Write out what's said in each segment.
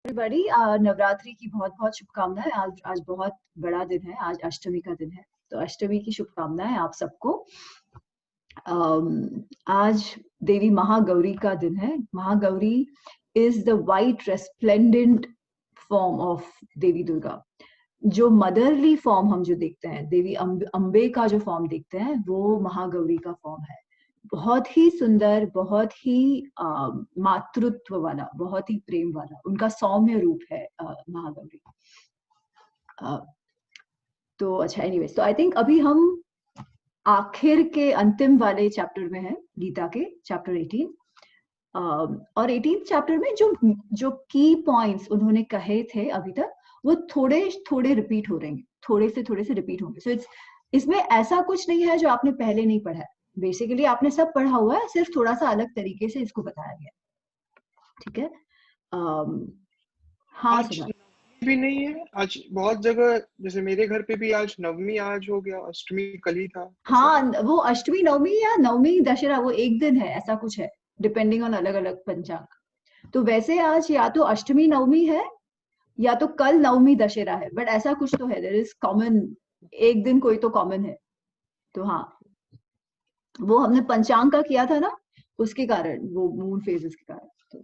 Everybody, Navratri की बहुत बहुत शुभकामनाएं। आज आज बहुत बड़ा दिन है, आज अष्टमी का दिन है, तो अष्टमी की शुभकामनाएं आप सबको। आज देवी महागौरी का दिन है। Mahagauri is the white resplendent form of Devi Durga. जो मदरली फॉर्म हम जो देखते हैं, देवी अम्बे का जो फॉर्म देखते हैं, वो महागौरी का फॉर्म है। बहुत ही सुंदर, बहुत ही मातृत्व वाला, बहुत ही प्रेम वाला उनका सौम्य रूप है महागौरी। तो अच्छा, एनीवेज, तो आई थिंक अभी हम आखिर के अंतिम वाले चैप्टर में हैं, गीता के चैप्टर 18। और 18 चैप्टर में जो जो की पॉइंट्स उन्होंने कहे थे अभी तक, वो थोड़े थोड़े रिपीट हो रहे हैं, थोड़े से रिपीट होंगे। सो इसमें ऐसा कुछ नहीं है जो आपने पहले नहीं पढ़ा है। बेसिकली आपने सब पढ़ा हुआ है, सिर्फ थोड़ा सा अलग तरीके से इसको बताया गया। ठीक है। हाँ, आज भी नहीं है। आज बहुत जगह, जैसे मेरे घर पे भी आज नवमी आज हो गया, अष्टमी कल ही था। हाँ, वो अष्टमी नवमी या नवमी दशहरा, वो एक दिन है, ऐसा कुछ है, डिपेंडिंग ऑन अलग अलग पंचांग। तो वैसे आज या तो अष्टमी नवमी है या तो कल नवमी दशहरा है, बट ऐसा कुछ तो है, देयर इज कॉमन, एक दिन कोई तो कॉमन है। तो हाँ, वो हमने पंचांग का किया था ना, उसके कारण, वो मून फेजेस के कारण। तो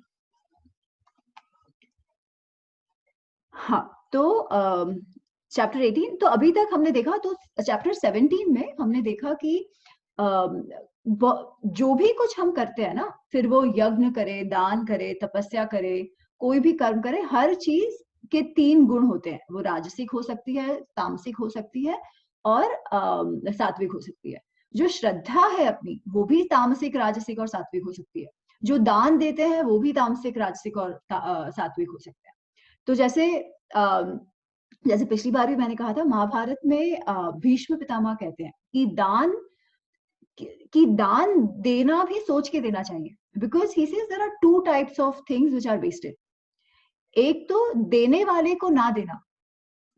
हाँ, तो चैप्टर 18 तो अभी तक हमने देखा। तो चैप्टर 17 में हमने देखा कि जो भी कुछ हम करते हैं ना, फिर वो यज्ञ करे, दान करे, तपस्या करे, कोई भी कर्म करे, हर चीज के 3 गुण होते हैं। वो राजसिक हो सकती है, तामसिक हो सकती है, और सात्विक हो सकती है। जो श्रद्धा है अपनी, वो भी तामसिक, राजसिक और सात्विक हो सकती है। जो दान देते हैं, वो भी तामसिक, राजसिक और सात्विक हो सकते हैं। तो जैसे पिछली बार भी मैंने कहा था, महाभारत में भीष्म पितामह कहते हैं कि दान देना भी सोच के देना चाहिए, because he says there are 2 types of things which are wasted. एक तो देने वाले को ना देना,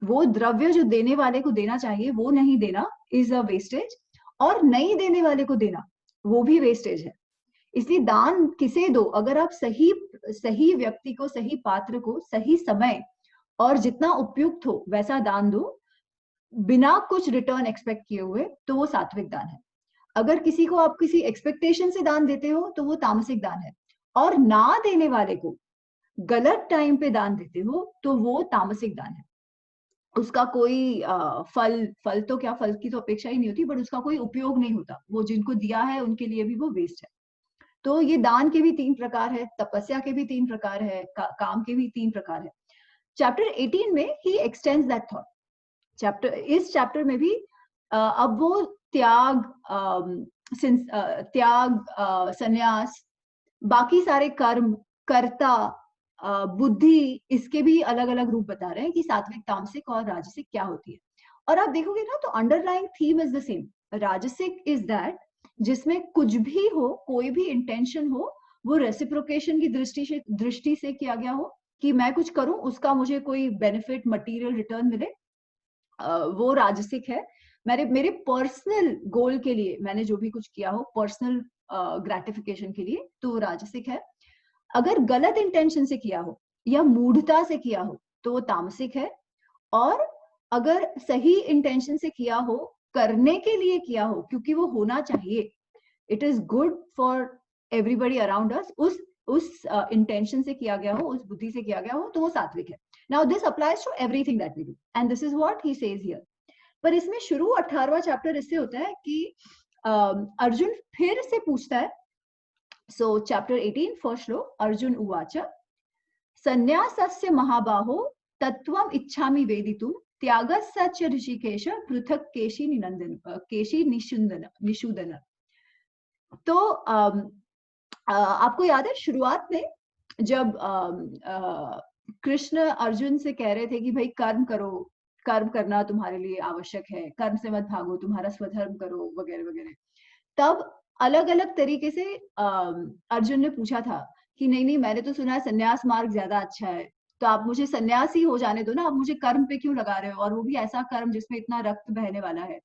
वो द्रव्य जो देने वाले को देना चाहिए वो नहीं देना, इज अ वेस्टेज। और नहीं देने वाले को देना, वो भी वेस्टेज है। इसलिए दान किसे दो, अगर आप सही सही व्यक्ति को, सही पात्र को, सही समय और जितना उपयुक्त हो वैसा दान दो, बिना कुछ रिटर्न एक्सपेक्ट किए हुए, तो वो सात्विक दान है। अगर किसी को आप किसी एक्सपेक्टेशन से दान देते हो, तो वो तामसिक दान है। और ना देने वाले को गलत टाइम पे दान देते हो, तो वो तामसिक दान है। उसका कोई फल तो क्या, फल की तो अपेक्षा ही नहीं होती, बट उसका कोई उपयोग नहीं होता। वो जिनको दिया है उनके लिए भी वो वेस्ट है। तो ये दान के भी 3 प्रकार है, तपस्या के भी 3 प्रकार है, काम के भी 3 प्रकार है। चैप्टर 18 में ही एक्सटेंड्स दैट थॉट। इस चैप्टर में भी अब वो त्याग, संन्यास, बाकी सारे कर्म, कर्ता, बुद्धि, इसके भी अलग अलग रूप बता रहे हैं कि सात्विक, तामसिक और राजसिक क्या होती है। और आप देखोगे ना, तो underlying theme is the same. राजसिक इज दैट जिसमें कुछ भी हो, कोई भी इंटेंशन हो, वो रेसिप्रोकेशन की दृष्टि से किया गया हो, कि मैं कुछ करूं, उसका मुझे कोई बेनिफिट, मटेरियल रिटर्न मिले, वो राजसिक है। मेरे पर्सनल गोल के लिए मैंने जो भी कुछ किया हो, पर्सनल ग्रेटिफिकेशन के लिए, तो वो राजसिक है। अगर गलत इंटेंशन से किया हो या मूढ़ता से किया हो, तो वो तामसिक है। और अगर सही इंटेंशन से किया हो, करने के लिए किया हो, क्योंकि वो होना चाहिए, it is good for everybody around us, उस इंटेंशन से किया गया हो, उस बुद्धि से किया गया हो, तो वो सात्विक है। Now this applies to everything that we do, and this is what he says here. पर इसमें शुरू 18वां चैप्टर इससे होता है कि अर्जुन फिर से पूछता है। सो चैप्टर 18 फर्स्ट श्लोक, अर्जुन उवाच संन्यासस्य महाबाहो तत्त्वम् इच्छामि वेदितुं त्यागस्य च ऋषिकेश पृथक् केशि निषूदन। तो आपको याद है शुरुआत में जब कृष्ण अर्जुन से कह रहे थे कि भाई कर्म करो, कर्म करना तुम्हारे लिए आवश्यक है, कर्म से मत भागो, तुम्हारा स्वधर्म करो, वगैरह वगैरह, तब अलग अलग तरीके से अर्जुन ने पूछा था कि नहीं नहीं, मैंने तो सुना है संन्यास मार्ग ज्यादा अच्छा है, तो आप मुझे सन्यासी हो जाने दो ना, आप मुझे कर्म पे क्यों लगा रहे हो, और वो भी ऐसा कर्म जिसमें इतना रक्त बहने वाला है।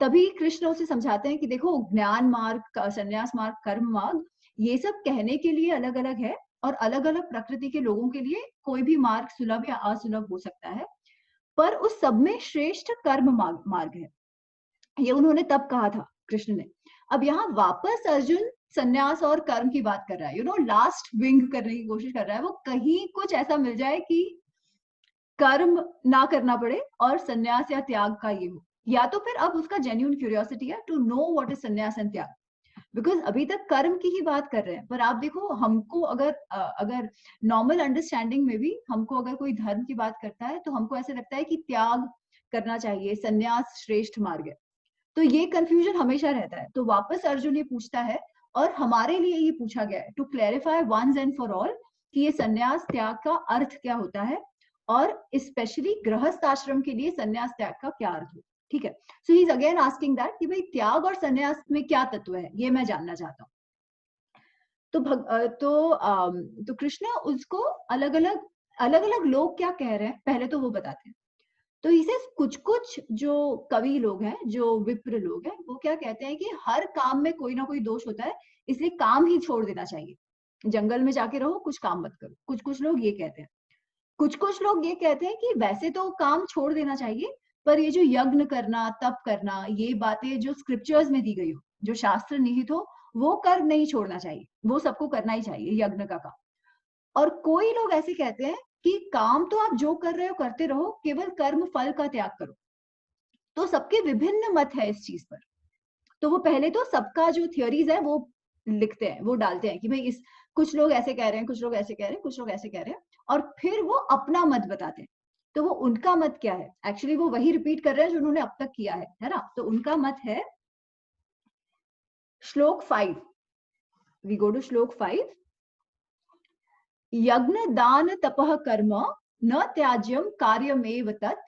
तभी कृष्ण उसे समझाते हैं कि देखो, ज्ञान मार्ग, संन्यास मार्ग, कर्म मार्ग, ये सब कहने के लिए अलग अलग है, और अलग अलग प्रकृति के लोगों के लिए कोई भी मार्ग सुलभ या असुलभ हो सकता है, पर उस सब में श्रेष्ठ कर्म मार्ग है, ये उन्होंने तब कहा था कृष्ण ने। अब यहाँ वापस अर्जुन संन्यास और कर्म की बात कर रहा है, लास्ट विंग करने की कोशिश कर रहा है, वो कहीं कुछ ऐसा मिल जाए कि कर्म ना करना पड़े और संन्यास या त्याग का ये हो, या तो फिर अब उसका जेन्युइन क्यूरियोसिटी है टू नो व्हाट इज संन्यास एंड त्याग। बिकॉज अभी तक कर्म की ही बात कर रहे हैं, पर आप देखो हमको अगर नॉर्मल अंडरस्टैंडिंग में भी हमको अगर कोई धर्म की बात करता है तो हमको ऐसे लगता है कि त्याग करना चाहिए, संन्यास श्रेष्ठ मार्ग है। तो ये कंफ्यूजन हमेशा रहता है। तो वापस अर्जुन ये पूछता है और हमारे लिए ये पूछा गया है to clarify once and for all कि ये संन्यास त्याग का अर्थ क्या होता है, और स्पेशली गृहस्थ आश्रम के लिए संन्यास त्याग का क्या अर्थ हो। ठीक है, so he is again asking that कि भाई त्याग और संन्यास में क्या तत्व है, ये मैं जानना चाहता हूँ। तो कृष्ण उसको अलग अलग लोग क्या कह रहे हैं पहले तो वो बताते हैं। तो इसे कुछ कुछ जो कवि लोग हैं, जो विप्र लोग हैं, वो क्या कहते हैं कि हर काम में कोई ना कोई दोष होता है, इसलिए काम ही छोड़ देना चाहिए, जंगल में जाके रहो, कुछ काम मत करो। कुछ कुछ लोग ये कहते हैं। कुछ लोग ये कहते हैं कि वैसे तो काम छोड़ देना चाहिए, पर ये जो यज्ञ करना, तप करना, ये बातें जो स्क्रिप्चर्स में दी गई हो, जो शास्त्र निहित हो, वो कर्म नहीं छोड़ना चाहिए, वो सबको करना ही चाहिए, यज्ञ का काम। और कोई लोग ऐसे कहते हैं कि काम तो आप जो कर रहे हो करते रहो, केवल कर्म फल का त्याग करो। तो सबके विभिन्न मत है इस चीज पर। तो वो पहले तो सबका जो थियोरीज है वो लिखते हैं, वो डालते हैं कि भाई इस कुछ लोग ऐसे कह रहे हैं, कुछ लोग ऐसे कह रहे हैं, कुछ लोग ऐसे कह रहे हैं, और फिर वो अपना मत बताते हैं। तो वो उनका मत क्या है, एक्चुअली वो वही रिपीट कर रहे हैं जो उन्होंने अब तक किया है ना। तो उनका मत है श्लोक 5। वी गो टू श्लोक 5। यज्ञ दान तपः कर्म न त्याज्यम कार्यमेव तत्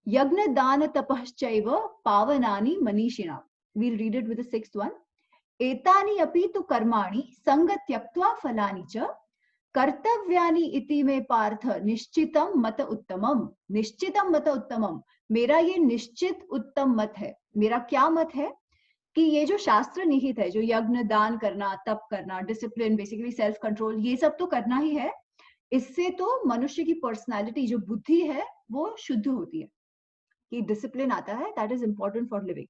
यज्ञ दान तपश्चैव पावनानि मनीषिणाम्। We'll read it with the sixth one. एतानि अपि तु कर्माणि संग त्यक्त्वा फलानि च कर्तव्यानि इति मे पार्थ निश्चितम मत उत्तमम। निश्चितम मत उत्तमम, मेरा ये निश्चित उत्तम मत है। मेरा क्या मत है कि ये जो शास्त्र निहित है, जो यज्ञ दान करना, तप करना, डिसिप्लिन, बेसिकली सेल्फ कंट्रोल, ये सब तो करना ही है। इससे तो मनुष्य की पर्सनालिटी, जो बुद्धि है, वो शुद्ध होती है, कि डिसिप्लिन आता है, that is important for living.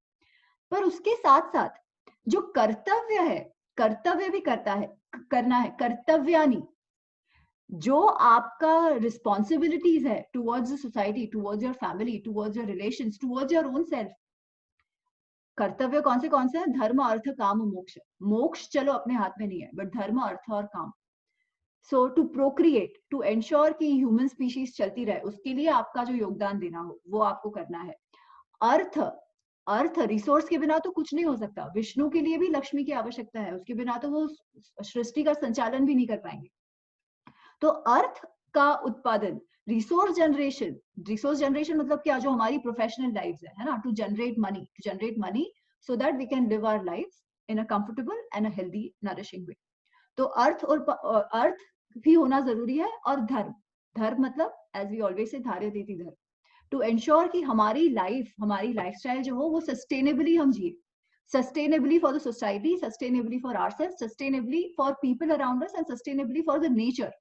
पर उसके साथ साथ जो कर्तव्य है, कर्तव्य भी करना है, कर्तव्यानी, जो आपका रिस्पॉन्सिबिलिटीज है towards the society, towards your family, towards your relations, towards your own self. कर्तव्य कौन से हैं? धर्म, अर्थ, काम, मोक्ष। मोक्ष चलो अपने हाथ में नहीं है, बट धर्म, अर्थ और काम। सो टू प्रोक्रिएट, टू एंश्योर कि ह्यूमन स्पीशीज चलती रहे, उसके लिए आपका जो योगदान देना हो वो आपको करना है। अर्थ, अर्थ रिसोर्स के बिना तो कुछ नहीं हो सकता। विष्णु के लिए भी लक्ष्मी की आवश्यकता है, उसके बिना तो वो सृष्टि का संचालन भी नहीं कर पाएंगे। तो अर्थ का उत्पादन, रिसोर्स जनरेशन मतलब क्या, जो हमारी प्रोफेशनल लाइफ है ना, to generate money so that we can live our life in a comfortable and a healthy nourishing way. तो अर्थ भी होना जरूरी है, और धर्म मतलब एज वी ऑलवेज से धार्य देती धर्म, टू एंश्योर कि हमारी लाइफस्टाइल जो हो वो सस्टेनेबली हम जिए, sustainably for the society, sustainably for ourself, sustainably for people around us, and sustainably for the nature.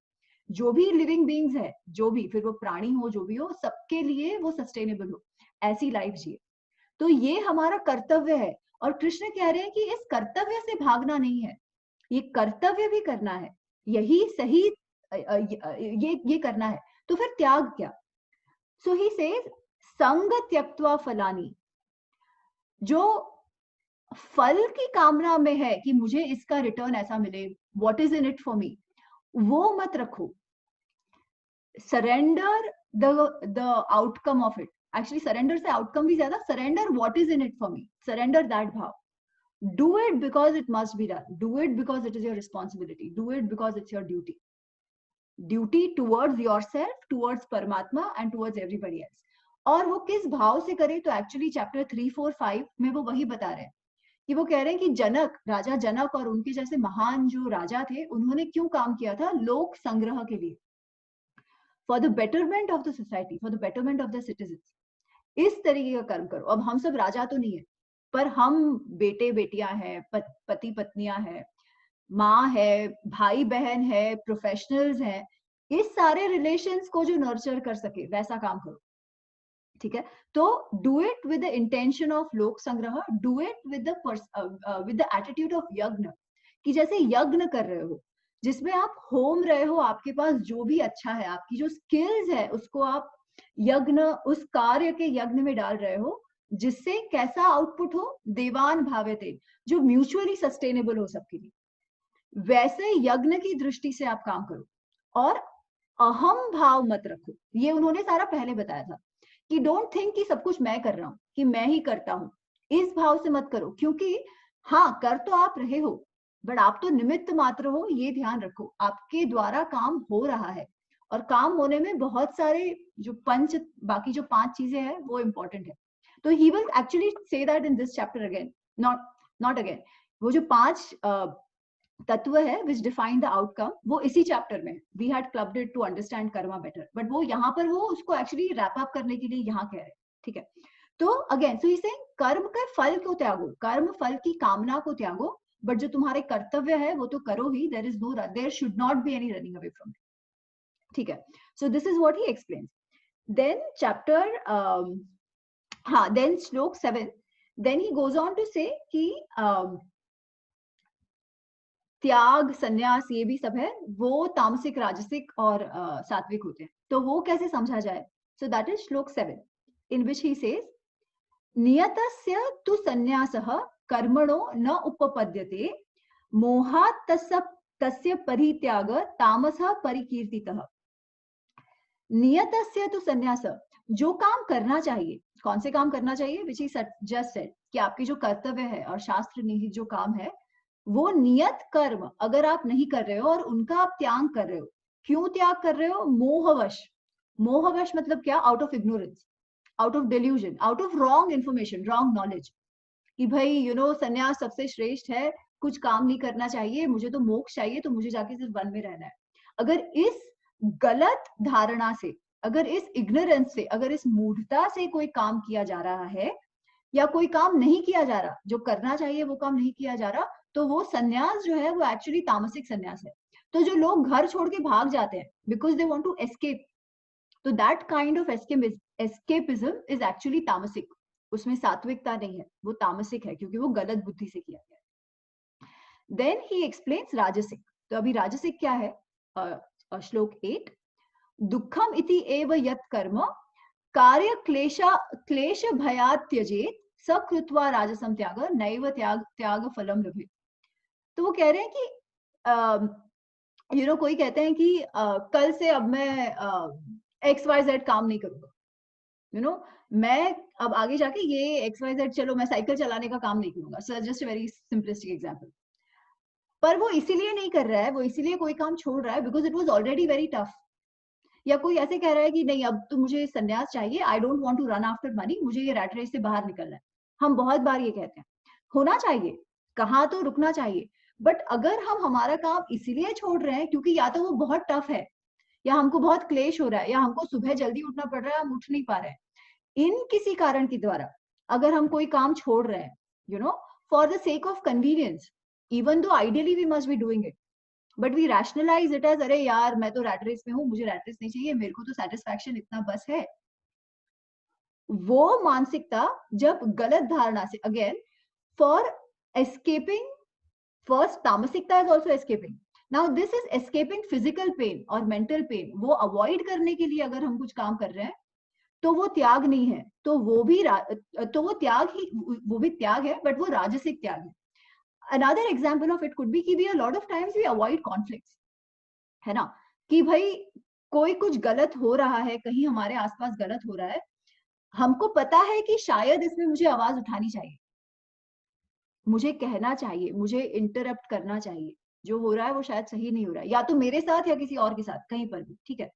जो भी लिविंग बीइंग्स है, जो भी, फिर वो प्राणी हो, जो भी हो, सबके लिए वो सस्टेनेबल हो, ऐसी लाइफ जिए। तो ये हमारा कर्तव्य है। और कृष्ण कह रहे हैं कि इस कर्तव्य से भागना नहीं है, ये कर्तव्य भी करना है, यही सही, ये करना है। तो फिर त्याग क्या? सो ही सेज संग त्यक्त्वा फलानी, जो फल की कामना में है कि मुझे इसका रिटर्न ऐसा मिले, what is in it for me, वो मत रखो। Surrender the outcome of it, actually surrender से आउटकम भी ज्यादा, surrender what is in it for me, surrender that भाव। Do it because it must be done. Do it because it is your responsibility. Do it because it's your duty. Duty towards yourself, towards Paramatma and towards everybody else. और वो किस भाव से करे, तो actually chapter 3, 4, 5 में वो वही बता रहे हैं कि वो कह रहे हैं कि राजा जनक और उनके जैसे महान जो राजा थे, उन्होंने क्यों काम किया था? लोक संग्रह के लिए, for the betterment of the society, for the betterment of the citizen. इस तरीके का कर्म करो। अब हम सब राजा तो नहीं है, पर हम बेटे बेटियां हैं, पति पत्नियां हैं, माँ है, भाई बहन है, प्रोफेशनल्स हैं, इस सारे रिलेशंस को जो नर्चर कर सके वैसा काम करो, ठीक है। तो do it with the intention of लोक संग्रह, do it with the attitude of यज्ञ, कि जैसे यज्ञ कर रहे हो, जिसमें आप होम रहे हो, आपके पास जो भी अच्छा है, आपकी जो स्किल्स है उसको आप यज्ञ, उस कार्य के यज्ञ में डाल रहे हो, जिससे कैसा आउटपुट हो, देवान भावेते, जो म्यूचुअली सस्टेनेबल हो सबके लिए, वैसे यज्ञ की दृष्टि से आप काम करो। और अहम भाव मत रखो, ये उन्होंने सारा पहले बताया था कि डोंट थिंक कि सब कुछ मैं कर रहा हूं, कि मैं ही करता हूं, इस भाव से मत करो, क्योंकि हाँ कर तो आप रहे हो, बट आप तो निमित्त मात्र हो, ये ध्यान रखो, आपके द्वारा काम हो रहा है, और काम होने में बहुत सारे जो बाकी जो 5 चीजें हैं वो इंपॉर्टेंट है। तो he will actually say that in this chapter again, not again, वो जो 5 तत्व है विच डिफाइन द आउटकम, वो इसी चैप्टर में we had clubbed it to understand karma better, but वो यहाँ पर वो उसको एक्चुअली रैप अप करने के लिए यहाँ कह रहे हैं, ठीक है। तो अगेन सो इसे कर्म के फल को त्यागो, कर्म फल की कामना को त्यागो, बट जो तुम्हारे कर्तव्य है वो तो करो ही, there should not be any running away from it, ठीक है। So this is what he explains. Then chapter हाँ देन श्लोक 7, then he goes on to say कि त्याग, संन्यास, ये भी सब है, वो तामसिक, राजसिक और सात्विक होते हैं। तो वो कैसे समझा जाए? सो दैट इज श्लोक 7, इन विच ही सेज, नियतस्य तु संन्यासः कर्मणो न उपपद्यते, मोहात् तस्य परित्याग तामसः परिकीर्तितः। नियतस्य तु संन्यास, जो काम करना चाहिए, कौन से काम करना चाहिए, विच ही जस्ट सेड, कि आपकी जो कर्तव्य है और शास्त्र निहित जो काम है, वो नियत कर्म अगर आप नहीं कर रहे हो और उनका आप त्याग कर रहे हो, क्यों त्याग कर रहे हो? मोहवश। मोहवश मतलब क्या? Out of ignorance, out of delusion, out of wrong information, wrong knowledge, कि भाई संन्यास सबसे श्रेष्ठ है, कुछ काम नहीं करना चाहिए, मुझे तो मोक्ष चाहिए, तो मुझे जाके सिर्फ वन में रहना है। अगर इस गलत धारणा से, अगर इस इग्नोरेंस से, अगर इस मूढ़ता से कोई काम किया जा रहा है, या कोई काम नहीं किया जा रहा, जो करना चाहिए वो काम नहीं किया जा रहा, तो वो संन्यास जो है वो एक्चुअली तामसिक संन्यास है। तो जो लोग घर छोड़ के भाग जाते हैं because they want to escape, तो that kind of escapism is actually तामसिक, उसमें सात्विकता नहीं है, वो तामसिक है, क्योंकि वो गलत बुद्धि से किया गया है। देन ही एक्सप्लेन्स राजसिक। तो अभी राजसिक क्या है? श्लोक 8, दुखम इति एव यत् कर्म कार्य क्लेश भयात् त्यजेत सकृत्वा राजसम त्याग नैव त्याग फलम लभेत। तो वो कह रहे हैं कि कोई कहते हैं कि कल से अब मैं XYZ काम नहीं करूंगा, मैं अब आगे जाके ये XYZ, चलो मैं साइकिल चलाने का काम नहीं करूंगा, so just a very simplistic example. पर वो इसीलिए नहीं कर रहा है, वो इसीलिए कोई काम छोड़ रहा है because it was already very tough. या कोई ऐसे कह रहा है कि नहीं अब तो मुझे संन्यास चाहिए, I don't want to run after money, मुझे ये रैट रेस से बाहर निकलना है। हम बहुत बार ये कहते हैं, होना चाहिए, कहाँ तो रुकना चाहिए, बट अगर हम हमारा काम इसीलिए छोड़ रहे हैं क्योंकि या तो वो बहुत टफ है, या हमको बहुत क्लेश हो रहा है, या हमको सुबह जल्दी उठना पड़ रहा है, हम उठ नहीं पा रहे हैं, इन किसी कारण के द्वारा अगर हम कोई काम छोड़ रहे हैं, for the sake of convenience, even though ideally we must be doing it, but we rationalize it as, अरे यार मैं तो रैट रेस में हूँ, मुझे रैट रेस नहीं चाहिए, मेरे को तो सेटिस्फैक्शन इतना बस है। वो मानसिकता जब गलत धारणा से, अगेन फॉर एस्केपिंग, फर्स्ट तामसिकता is also escaping, now this is escaping physical pain और मेंटल पेन, वो अवॉइड करने के लिए अगर हम कुछ काम कर रहे हैं तो वो त्याग नहीं है, तो वो भी त्याग है, बट वो राजसिक त्याग है। Another example of it could be कि भी a lot of times we avoid conflicts, है ना, कि भाई कोई कुछ गलत हो रहा है, कहीं हमारे आसपास गलत हो रहा है, हमको पता है कि शायद इसमें मुझे आवाज उठानी चाहिए, मुझे कहना चाहिए, मुझे इंटरप्ट करना चाहिए, जो हो रहा है वो शायद सही नहीं हो रहा है, या तो मेरे साथ या किसी और के साथ, कहीं पर भी, ठीक है।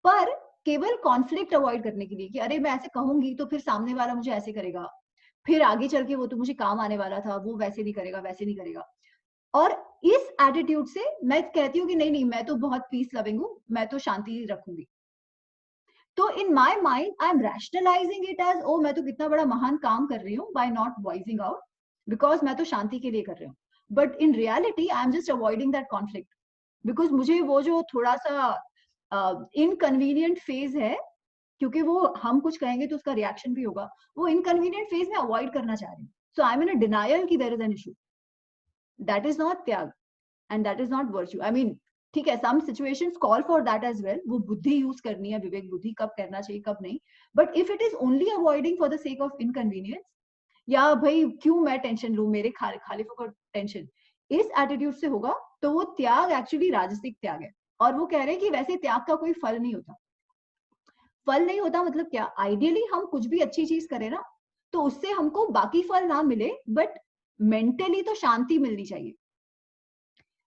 पर केवल कॉन्फ्लिक्ट अवॉइड करने के लिए कि अरे मैं ऐसे कहूंगी तो फिर सामने वाला मुझे ऐसे करेगा, फिर आगे चल के वो तो मुझे काम आने वाला था, वो वैसे नहीं करेगा, वैसे नहीं करेगा, और इस एटीट्यूड से मैं कहती हूँ कि नहीं नहीं मैं तो बहुत पीस लविंग हूँ, मैं तो शांति रखूंगी, तो in my mind I am rationalising it as, ओ मैं तो कितना बड़ा महान काम कर रही हूँ by not voicing out, because मैं तो शांति के लिए कर रही हूँ। But in reality I am just avoiding that conflict, because मुझे वो जो थोड़ा सा इनकन्वीनियंट फेज है, क्योंकि वो हम कुछ कहेंगे तो उसका रिएक्शन भी होगा, वो इनकन्वीनियंट फेज में अवॉइड करना चाह रही हूँ. So I am in a denial कि there is an issue. That is not त्याग and that is not virtue. I mean ठीक है, some situations call for that as well, वो बुद्धि यूज करनी है, विवेक बुद्धि, कब करना चाहिए कब नहीं. But if it is only avoiding for the sake of inconvenience, या भाई क्यों मैं टेंशन लूं, मेरे खाली फुकट टेंशन, इस एटीट्यूड से होगा, तो वो त्याग एक्चुअली राजसिक त्याग है. और वो कह रहे हैं कि वैसे त्याग का कोई फल नहीं होता. फल नहीं होता मतलब क्या? आइडियली हम कुछ भी अच्छी चीज करें ना, तो उससे हमको बाकी फल ना मिले, बट मेंटली तो शांति मिलनी चाहिए.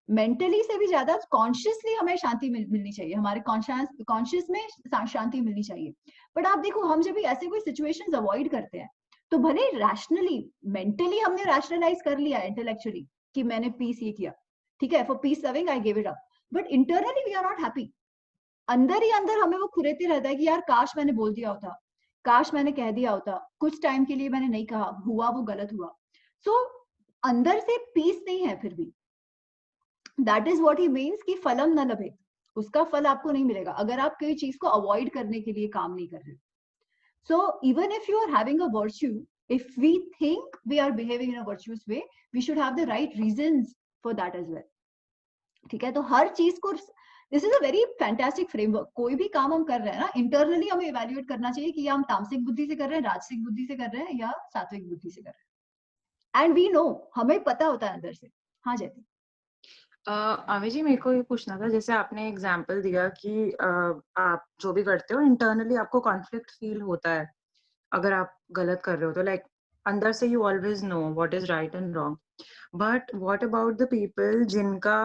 मेंटली से भी ज्यादा कॉन्शियसली हमें शांति मिलनी चाहिए, हमारे कॉन्शियस में शांति मिलनी चाहिए. बट आप देखो, हम जब भी ऐसे कोई सिचुएशंस अवॉइड करते हैं, तो भले रैशनली, मेंटली हमने रैशनलाइज कर लिया इंटेलेक्चुअली कि मैंने पीस ये किया, ठीक है, for peace loving I give it up, but internally we are not happy. अंदर ही अंदर हमें वो खुरेते रहता है कि यार काश मैंने बोल दिया होता, काश मैंने कह दिया होता, कुछ टाइम के लिए मैंने नहीं कहा, हुआ वो गलत हुआ. सो अंदर से पीस नहीं है फिर भी. That is what he means कि फलम न लभे, उसका फल आपको नहीं मिलेगा अगर आप कोई चीज को अवॉइड करने के लिए काम नहीं कर रहे. So even if you are having a virtue, if we think we are behaving in a virtuous way, we should have the right reasons for that as well. ठीक है, तो हर चीज को, this is a very fantastic framework. कोई भी काम हम कर रहे हैं ना, इंटरनली हमें इवेल्युएट करना चाहिए कि हम तामसिक बुद्धि से कर रहे हैं, राजसिक बुद्धि से कर रहे हैं, या सात्विक बुद्धि से कर रहे हैं. एंड वी नो, हमें पता होता है अंदर से. हाँ जयती. आमी जी, मेरे को ये पूछना था, जैसे आपने एग्जाम्पल दिया कि आप जो भी करते हो इंटरनली आपको कॉन्फ्लिक्ट फील होता है अगर आप गलत कर रहे हो, तो लाइक अंदर से you always know what is right and wrong. But what about the people जिनका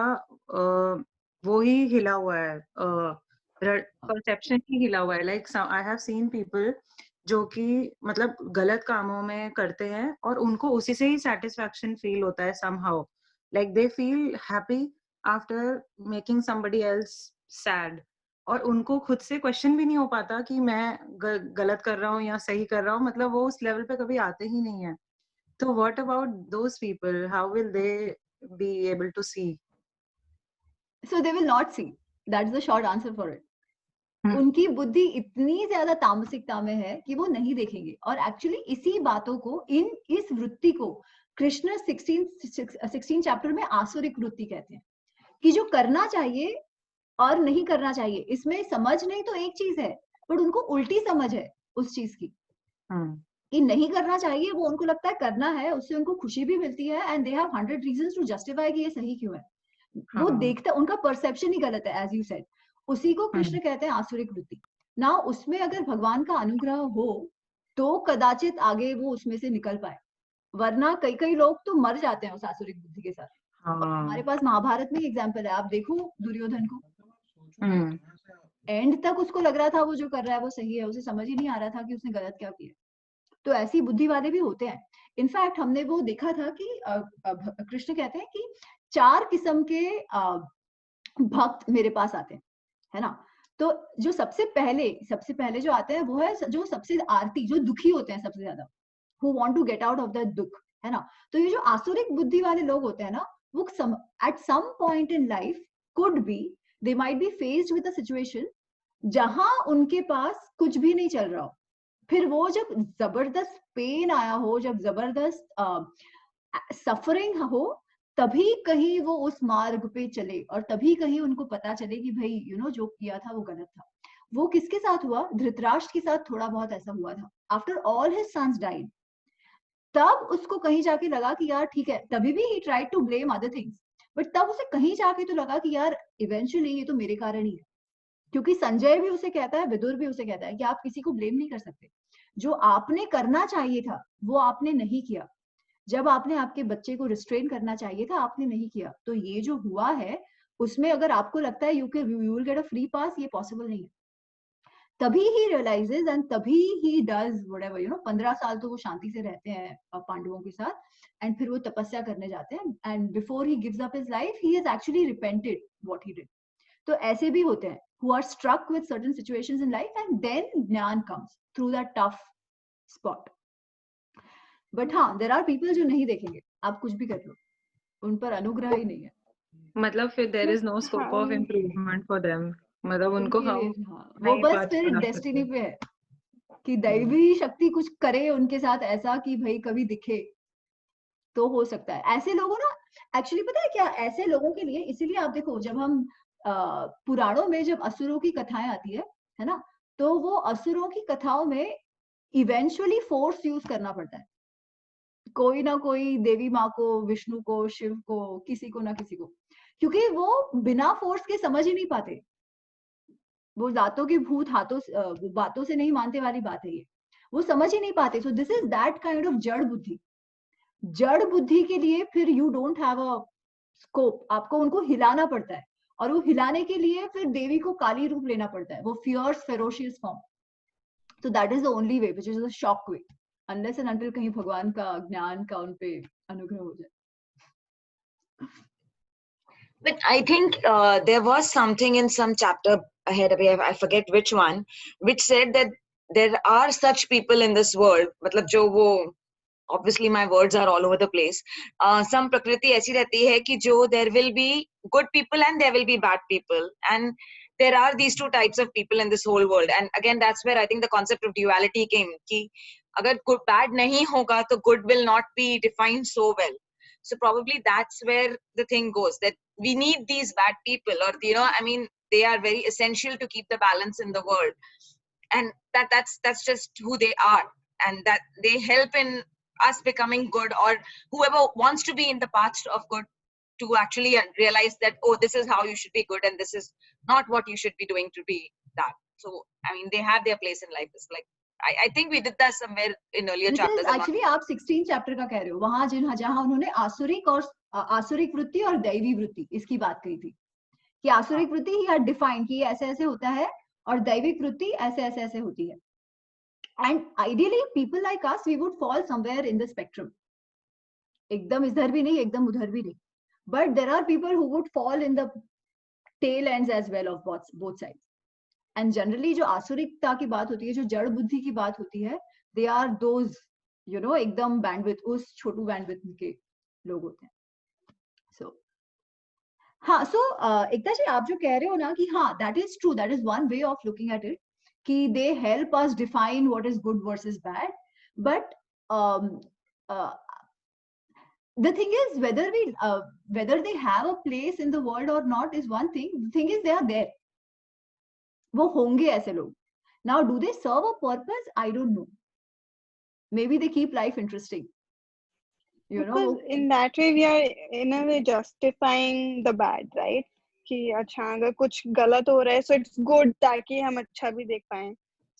वो ही हिला हुआ है, परसेप्शन ही हिला हुआ है. Like I have seen people जो कि मतलब गलत कामों में करते हैं और उनको उसी से ही सेटिस्फैक्शन फील होता है somehow. Like they feel happy after making somebody else sad. और उनको खुद से क्वेश्चन भी नहीं हो पाता कि मैं गलत कर रहा हूँ या सही कर रहा हूँ, मतलब वो उस लेवल पे कभी आते ही नहीं है. तो what about those people? How will they be able to see? So they will not see. That's the short answer for it. उनकी बुद्धि इतनी ज्यादा तामसिकता में है कि वो नहीं देखेंगे. और एक्चुअली इसी बातों को, इस वृत्ति को कृष्ण 16 चैप्टर में आसुरिक वृत्ति कहते हैं, कि जो करना चाहिए और नहीं करना चाहिए, इसमें समझ नहीं तो एक चीज है, बट उनको उल्टी समझ है उस चीज की, कि नहीं करना चाहिए, वो उनको लगता है करना है, उससे उनको खुशी भी मिलती है, and they have 100 reasons to justify कि ये सही क्यों है. वो देखता, उनका परसेप्शन ही गलत है, एज यू सेड. उसी को कृष्ण कहते हैं आसुरिक वृत्ति. ना उसमें अगर भगवान का अनुग्रह हो तो कदाचित आगे वो उसमें से निकल पाए, वरना कई लोग तो मर जाते हैं उस आसुरिक बुद्धि के साथ. हमारे पास महाभारत में एग्जाम्पल है, आप देखो दुर्योधन को, एंड तक उसको लग रहा था वो जो कर रहा है वो सही है, उसे समझ ही नहीं आ रहा था कि उसने गलत क्या किया. तो ऐसी बुद्धि वाले भी होते हैं. इनफैक्ट हमने वो देखा था कि कृष्ण कहते हैं कि 4 किस्म के भक्त मेरे पास आते हैं, है ना. तो जो सबसे पहले जो आते हैं वो है जो सबसे आरती, जो दुखी होते हैं सबसे ज्यादा, who want to get out of that दुख, है ना. तो ये जो आसुरिक बुद्धि वाले लोग होते हैं ना, वो at some point in life could be they might be faced with a situation जहां उनके पास कुछ भी नहीं चल रहा हो. फिर वो जब जबरदस्त पेन आया हो, जब जबरदस्त सफरिंग हो, तभी कहीं वो उस मार्ग पे चले, और तभी कहीं उनको पता चले कि भाई जो किया था वो गलत था. वो किसके साथ हुआ? धृतराष्ट्र के साथ थोड़ा बहुत ऐसा हुआ था. After all his sons died, तब उसको कहीं जाके लगा कि यार ठीक है, तभी भी he tried to blame other things, but तब उसे कहीं जाके तो लगा कि यार इवेंचुअली ये तो मेरे कारण ही है. क्योंकि संजय भी उसे कहता है, विदुर भी उसे कहता है कि आप किसी को ब्लेम नहीं कर सकते. जो आपने करना चाहिए था वो आपने नहीं किया. जब आपने आपके बच्चे को रिस्ट्रेन करना चाहिए था, आपने नहीं किया. तो ये जो हुआ है उसमें अगर आपको लगता है you will get a free pass, ये पॉसिबल नहीं है. तभी ही रियलाइजेज एंड तभी ही डज व्हाटएवर 15 साल तो वो शांति से रहते हैं पांडवों के साथ, एंड फिर वो तपस्या करने जाते हैं, and before he gives up his life he has actually repented what he did. तो ऐसे भी होते हैं who are struck with certain situations in life, and then jnana comes through that tough spot. But हाँ, there are people जो नहीं देखेंगे, आप कुछ भी कर लो, उन पर अनुग्रह ही नहीं है। मतलब फिर there is no scope of हाँ इम्प्रूवमेंट फॉर देम, मतलब उनको उनके लिए हम हाँ, वो नई बस पाथ फिर बढ़ा डेस्टिनी सकते पे है कि दैवी शक्ति कुछ करे उनके साथ ऐसा कि भाई कभी दिखे तो हो सकता है। ऐसे लोगों ना, एक्चुअली पता है क्या, ऐसे लोगों के लिए इसीलिए आप देखो जब हम पुराणों में जब असुरों की कथाएं आती है ना, तो वो असुरों की कथाओं में इवेंचुअली फोर्स यूज करना पड़ता है, कोई ना कोई देवी माँ को, विष्णु को, शिव को, किसी को ना किसी को, क्योंकि वो बिना फोर्स के समझ ही नहीं पाते। वो दांतों की भूत हाथों बातों से नहीं मानते वाली बात है ये, वो समझ ही नहीं पाते। सो this is that kind of जड़ बुद्धि। जड़ बुद्धि के लिए फिर you don't have a scope, आपको उनको हिलाना पड़ता है, और वो हिलाने के लिए फिर देवी को काली रूप लेना पड़ता है, वो फियर्स फेरोशियस फॉर्म। तो that is the only way which is the shock way, unless and until कहीं भगवान का ज्ञान का उन पे अनुग्रह हो जाए। But I think there was something in some chapter ahead of I forget which one, which said that there are such people in this world. मतलब जो वो, obviously my words are all over the place. Some प्रकृति ऐसी रहती है कि जो there will be good people and there will be bad people, and there are these two types of people in this whole world. And again, that's where I think the concept of duality came. कि अगर good bad नहीं होगा तो good will not be defined so well. So probably that's where the thing goes, that we need these bad people, or I mean, they are very essential to keep the balance in the world, and that's just who they are, and that they help in us becoming good, or whoever wants to be in the path of good to actually realize that, oh, this is how you should be good and this is not what you should be doing to be that. So I mean, they have their place in life. It's like I think we did that somewhere in earlier chapters. Actually आप 16 chapter का कह रहे हो, वहां जहां उन्होंने आसुरिक और आसुरिक वृत्ति और दैवी वृत्ति इसकी बात कही थी, कि आसुरिक वृत्ति ही हैड डिफाइंड कि ऐसे ऐसे होता है, और दैविक वृत्ति ऐसे ऐसे ऐसे होती है। And ideally people like us, we would fall somewhere in the spectrum, एकदम इधर भी नहीं एकदम उधर भी नहीं, but there are people who would fall in the tail ends as well of both sides. And generally जो आसुरिकता की बात होती है, जो जड़ बुद्धि की बात होती है, दे आर दोज एकदम बैंडविड्थ, उस छोटू बैंडविड्थ के लोग होते हैं। सो हाँ, सो एकता जी आप जो कह रहे हो ना कि हाँ, that is true, that is one way of looking at it, कि they help us define what is good versus bad, but the thing is whether they have a place in the world or not is one thing. The thing is they are there, वो होंगे ऐसे लोग. Now do they serve a purpose? I don't know. Maybe they keep life interesting, because in that way we are in a way justifying the bad, right? कि अच्छा अगर कुछ गलत हो रहा है, so it's good ताकि हम अच्छा भी देख पाएं.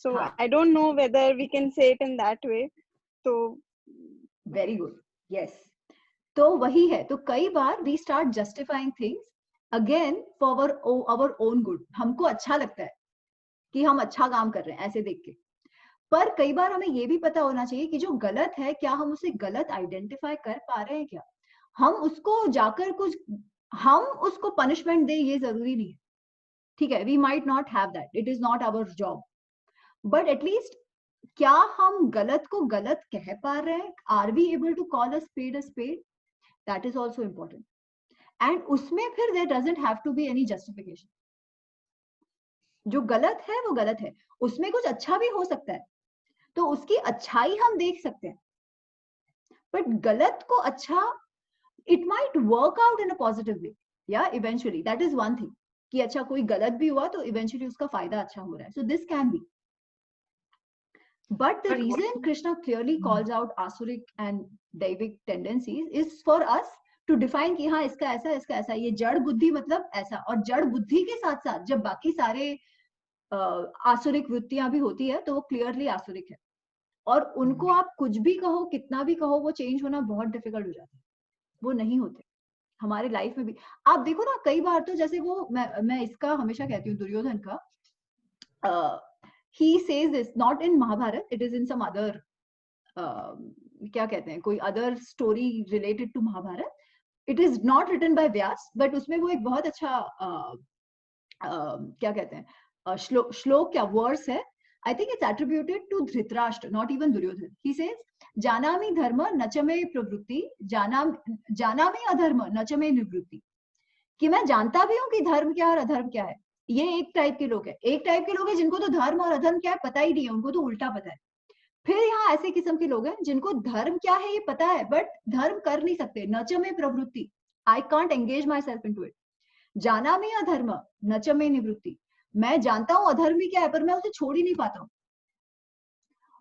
So हाँ. I don't know whether we can say it in that way. So very good, yes. तो वही है, तो कई बार we start justifying things again for our own good. हमको अच्छा लगता है कि हम अच्छा काम कर रहे हैं ऐसे देख के, पर कई बार हमें ये भी पता होना चाहिए कि जो गलत है, क्या हम उसे गलत आइडेंटिफाई कर पा रहे हैं, क्या हम उसको जाकर हम उसको पनिशमेंट दे, ये जरूरी नहीं है, ठीक है. We might not have that, it is not our job, but at least क्या हम गलत को गलत कह पा रहे हैं? Are we able to call a spade? That is also important. And उसमें फिर there doesn't have to be any justification. जो गलत है वो गलत है, उसमें कुछ अच्छा भी हो सकता है, तो उसकी अच्छाई हम देख सकते हैं, बट गलत को अच्छा, it might work out in a positive way, या eventually that is one thing, कि अच्छा कोई गलत भी हुआ तो इवेंचुअली उसका फायदा अच्छा हो रहा है. So this can be. But the reason Krishna clearly calls out asuric and daivic tendencies is for us to define कि हाँ इसका ऐसा, ये जड़ बुद्धि मतलब ऐसा, और जड़ बुद्धि के साथ साथ जब बाकी सारे आसुरिक वृत्तियां भी होती है तो वो क्लियरली आसुरिक है, और उनको आप कुछ भी कहो, कितना भी कहो, वो चेंज होना बहुत डिफिकल्ट हो जाता है, वो नहीं होते. हमारे लाइफ में भी आप देखो ना, कई बार तो जैसे वो मैं इसका हमेशा कहती हूँ दुर्योधन का, he says this not in Mahabharata, it is in some other क्या कहते हैं, कोई other story related to Mahabharata. It is not written by Vyas, but उसमें वो एक बहुत अच्छा क्या कहते हैं श्लोक क्या वर्स है. I think it's attributed to Dhritarashtra, not even Duryodhan. He says, "Janami dharma nachame pravrutti, janami adharma nachame nivrutti." कि मैं जानता भी हूँ कि धर्म क्या और अधर्म क्या है। ये एक टाइप के लोग हैं। एक टाइप के लोग हैं जिनको तो धर्म और अधर्म क्या है पता ही नहीं है, उनको तो उल्टा पता है। फिर यहाँ ऐसे किस्म के लोग हैं जिनको धर्म क्या है ये पता है, बट धर्म कर नहीं सकते। नचमे प्रवृत्ति, I can't engage my self into it. जानामि अधर्म नचमे निवृत्ति, मैं जानता हूं अधर्म भी क्या है पर मैं उसे छोड़ ही नहीं पाता हूं।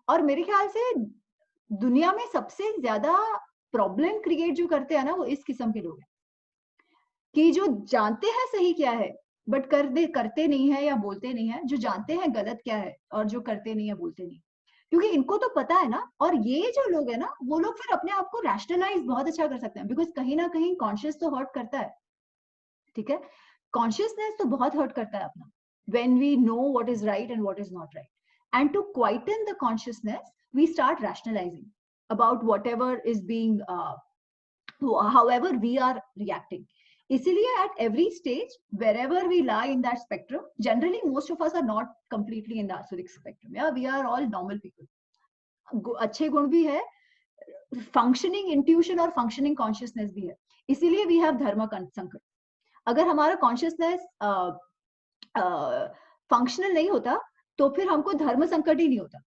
और मेरे ख्याल से दुनिया में सबसे ज्यादा प्रॉब्लम क्रिएट जो करते हैं ना, वो इस किस्म के लोग हैं कि जो जानते हैं सही क्या है बट करते नहीं है या बोलते नहीं है, जो जानते हैं गलत क्या है और जो करते नहीं है बोलते नहीं, क्योंकि इनको तो पता है ना। और ये जो लोग है ना, वो लोग फिर अपने आप को रैशनलाइज बहुत अच्छा कर सकते हैं, बिकॉज कहीं ना कहीं कॉन्शियस तो हर्ट करता है, ठीक है, कॉन्शियसनेस तो बहुत हर्ट करता है अपना, when we know what is right and what is not right. And to quieten the consciousness, we start rationalizing about whatever is being, however we are reacting. Isliye at every stage, wherever we lie in that spectrum, generally most of us are not completely in the asuric spectrum. Yeah, we are all normal people. अच्छे गुण भी है, functioning intuition और functioning consciousness भी है, इसीलिए we have dharma संकट। अगर हमारा कॉन्शियसनेस फंक्शनल नहीं होता तो फिर हमको धर्म संकट ही नहीं होता।